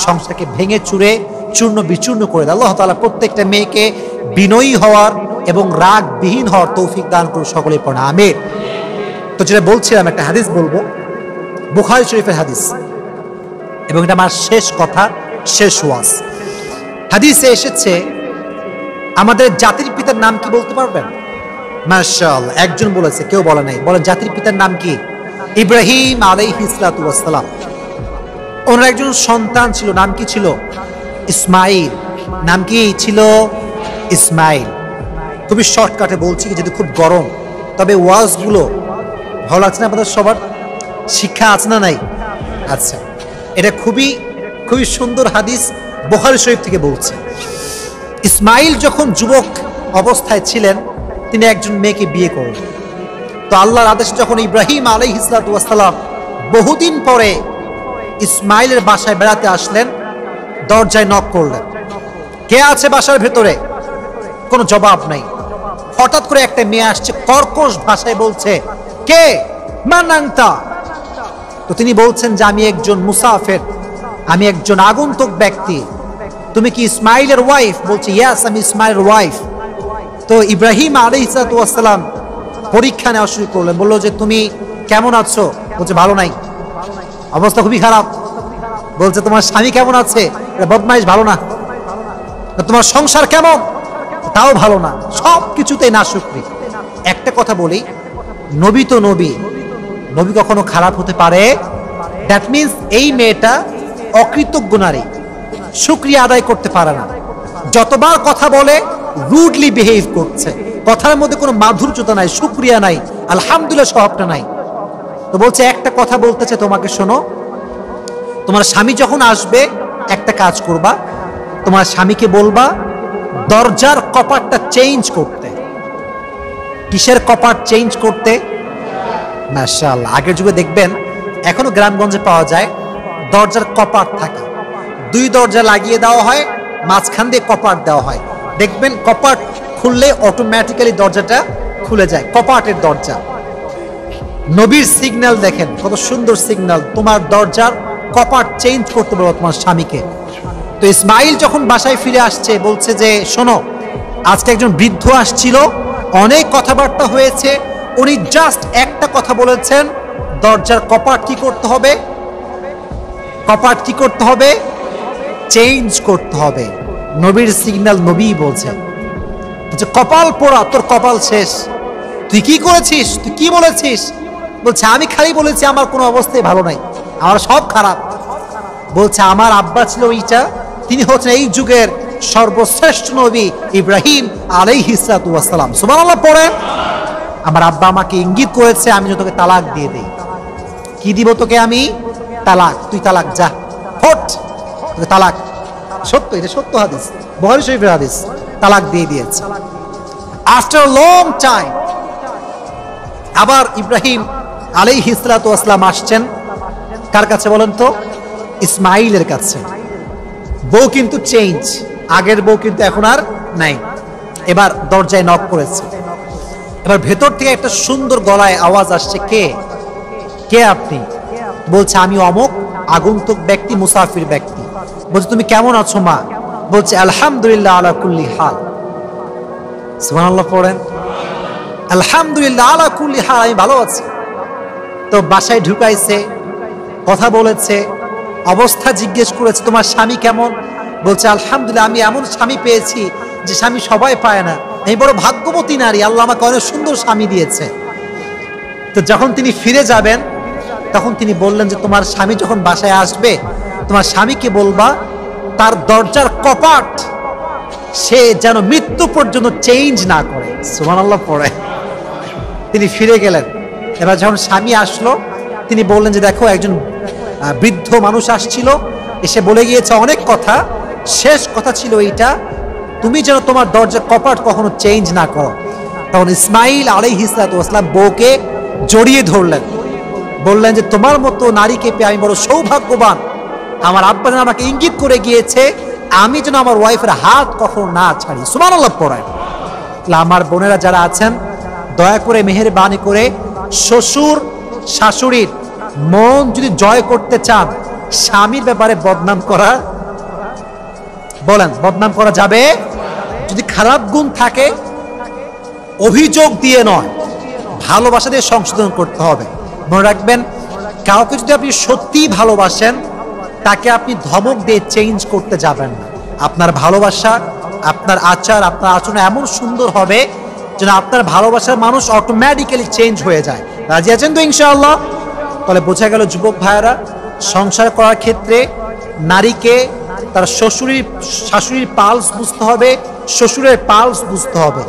সংসারকে ভেঙে চুরে চূর্ণ বিচূর্ণ করে দেয়। আল্লাহ তাআলা প্রত্যেকটা মেয়েকে বিনয়ী হওয়ার এবং রাগবিহীন হওয়ার তৌফিক দান করুন, সকলেই পড়া আমিন। তো যেটা বলছিলাম, একটা হাদিস বলবো, বুখারী শরীফের হাদিস, এবং এটা আমার শেষ কথা, শেষ ওয়াজ। হাদিসে এসেছে, আমাদের জাতির পিতার নাম কি বলতে পারবেন? মাশাআল্লাহ, একজন বলেছে, কেউ বলে নাই। বলেন জাতির পিতার নাম কি? ইব্রাহিম আলাইহিস সালাতু ওয়াস সালাম। ওনার একজন সন্তান ছিল, নাম কি ছিল? ইসমাইল। নাম কি ছিল? ইসমাইল। খুবই শর্টকাটে বলছি, যেহেতু খুব গরম, তবে ওয়াজগুলো ভালো লাগছে না আপনাদের সবার? শিক্ষা আছে না নাই? আচ্ছা, এটা খুবই খুবই সুন্দর হাদিস, বুখারী শরীফ থেকে বলছে। ইসমাইল যখন যুবক অবস্থায় ছিলেন, তিনি একজন মেয়েকে বিয়ে করলেন। তো আল্লাহর আদেশ, যখন ইব্রাহিম আলাইহিস সালাতু ওয়াস সালাম বহুদিন পরে ইসমাইলের বাসায় বেড়াতে আসলেন, দরজায় নক করলেন, কে আছে বাসার ভেতরে? কোনো জবাব নাই। হঠাৎ করে একটা মেয়ে আসছে, কর্কশ ভাষায় বলছে, কে? মান আনতা? তো তিনি বলছেন যে আমি একজন মুসাফির, আমি একজন আগন্তুক ব্যক্তি। তুমি কি ইসমাইলের ওয়াইফ? বলছে ইয়েস, আমি ইসমাইলের ওয়াইফ। তো ইব্রাহিম আলাইহিস সালাতু ওয়াস সালাম পরীক্ষা নেওয়া শুরু করলেন, বললো যে তুমি কেমন আছো? বলছে ভালো নাই, অবস্থা খুবই খারাপ। বলছে তোমার স্বামী কেমন আছে? বদমাইশ, ভালো না। তোমার সংসার কেমন? তাও ভালো না। সব কিছুতেই নাশুকরি। একটা কথা বলি, নবী তো নবী, নবী কখনো খারাপ হতে পারে? দ্যাট মিনস এই মেয়েটা অকৃতজ্ঞ নারী, শুকরিয়া আদায় করতে পারে না। যতবার কথা বলে রুডলি বিহেভ করছে, কথার মধ্যে কোনো মাধুর্যতা নাই, শুকরিয়া নাই, আলহামদুলিল্লাহ স্বভাবটা নাই। তো বলছে একটা কথা বলতেছে তোমাকে, শোনো, তোমার স্বামী যখন আসবে একটা কাজ করবা, তোমার স্বামীকে বলবা দরজার কপাটটা চেঞ্জ করতে। কিসের কপাট চেঞ্জ করতে? মাশাআল্লাহ, আগের যুগে দেখবেন, এখনো গ্রামগঞ্জে পাওয়া যায়, দরজার কপাট থাকে, 2 দরজা লাগিয়ে দেওয়া হয়, মাঝখান দিয়ে কপাট দেওয়া হয়। দেখবেন কপাট খুললে অটোমেটিক্যালি দরজাটা খুলে যায়, কপাটের দরজা। নবীর সিগন্যাল দেখেন, কত সুন্দর সিগন্যাল, তোমার দরজার কপাট চেঞ্জ করতে বলো তোমার স্বামীকে। তো ইসমাইল যখন বাসায় ফিরে আসছে, বলছে যে শোনো, আজকে একজন বৃদ্ধ আসছিল, অনেক কথাবার্তা হয়েছে, উনি জাস্ট একটা কথা বলেছেন, দরজার কপাট কি করতে হবে, কপাট কি করতে হবে, চেঞ্জ করতে হবে। নবীর সিগন্যাল নবী বলছেন, কপাল পোড়া, তোর কপাল শেষ, তুই কি করেছিস, তুই কি বলেছিস? বলছে আমি খালি বলেছি আমার কোনো অবস্থায় ভালো নাই, আমার সব খারাপ। বলছে আমার আব্বা ছিল এইটা, তিনি হচ্ছেন এই যুগের সর্বশ্রেষ্ঠ নবী ইব্রাহিম আলাইহিস সালাতু ওয়াস সালাম। সুবহানাল্লাহ পড়েন। আমার আব্বা আমাকে ইঙ্গিত করেছে আমি যেন তোকে তালাক দিয়ে দেই। কি দিব তোকে আমি? তালাক। তুই তালাক, যা হট, তোকে তালাক। সত্য, এটা সত্য হাদিস, বুখারী শরীফের হাদিস। তালাক দিয়ে দিয়েছে। আফটার লং টাইম আবার ইব্রাহিম আলাইহিস সালাতু ওয়াস সালাম আসছেন কার কাছে বলেন তো? ইসমাইলের কাছে। বউ কিন্তু চেঞ্জ, আগের বউ কিন্তু এখন আর নাই। এবার দরজায় নক করেছে। এবার ভেতর থেকে একটা সুন্দর গলায় আওয়াজ আসছে, কে কে আপনি? বলছে আমি অমুক আগন্তুক ব্যক্তি, মুসাফির ব্যক্তি। বলছে তুমি কেমন আছো মা? বলছে আলহামদুলিল্লাহ আলা কুল্লি হাল। সুবহানাল্লাহ পড়েন। আলহামদুলিল্লাহ আলা কুল্লি হাল, আমি ভালো আছি। তো বাসায় ঢুকাইছে, কথা বলেছে, অবস্থা জিজ্ঞেস করেছে তোমার স্বামী কেমন? বলছে আলহামদুলিল্লাহ, আমি এমন স্বামী পেয়েছি যে স্বামী সবাই পায় না, আমি বড় ভাগ্যবতী নারী, আল্লাহ আমাকে অনেক সুন্দর স্বামী দিয়েছে। তো যখন তিনি ফিরে যাবেন তখন তিনি বললেন যে তোমার স্বামী যখন বাসায় আসবে তোমার স্বামীকে বলবা তার দরজার কপাট সে যেন মৃত্যু পর্যন্ত চেঞ্জ না করে। সুবহানাল্লাহ পড়ে। তিনি ফিরে গেলেন। এবার যখন স্বামী আসলো তিনি বললেন যে দেখো একজন বৃদ্ধ মানুষ আসছিল, এসে বলে গিয়েছে অনেক কথা, শেষ কথা ছিল এইটা, তুমি যেন তোমার দরজার কপাট কখনো চেঞ্জ না করো। তখন ইসমাইল আলাইহিস সালাতু ওয়াস সালাম বউকে জড়িয়ে ধরলেন, বললেন যে তোমার মতো নারীকে পেয়ে আমি বড় সৌভাগ্যবান। আমার আব্বা যেন আমাকে ইঙ্গিত করে গিয়েছে আমি যেন আমার ওয়াইফের হাত কখনো না ছাড়ি। সুবহানাল্লাহ পড়েন। আমার বোনেরা যারা আছেন দয়া করে মেহেরবানি করে শ্বশুর শাশুড়ির মন যদি জয় করতে চান, স্বামীর ব্যাপারে বদনাম করা, বলেন বদনাম করা যাবে? যদি খারাপ গুণ থাকে অভিযোগ দিয়ে নয়, ভালোবাসা দিয়ে সংশোধন করতে হবে। মনে রাখবেন, কাউকে যদি আপনি সত্যিই ভালোবাসেন তাকে আপনি ধমক দিয়ে চেঞ্জ করতে যাবেন না। আপনার ভালোবাসা, আপনার আচার, আপনার আচরণ এমন সুন্দর হবে যেন আপনার ভালোবাসার মানুষ অটোমেটিক্যালি চেঞ্জ হয়ে যায়। রাজি আছেন তো ইনশাআল্লাহ? তাহলে বোঝা গেল যুবক ভাইয়েরা, সংসার করার ক্ষেত্রে নারীকে তার শাশুড়ির পালস বুঝতে হবে, শ্বশুরের পালস বুঝতে হবে।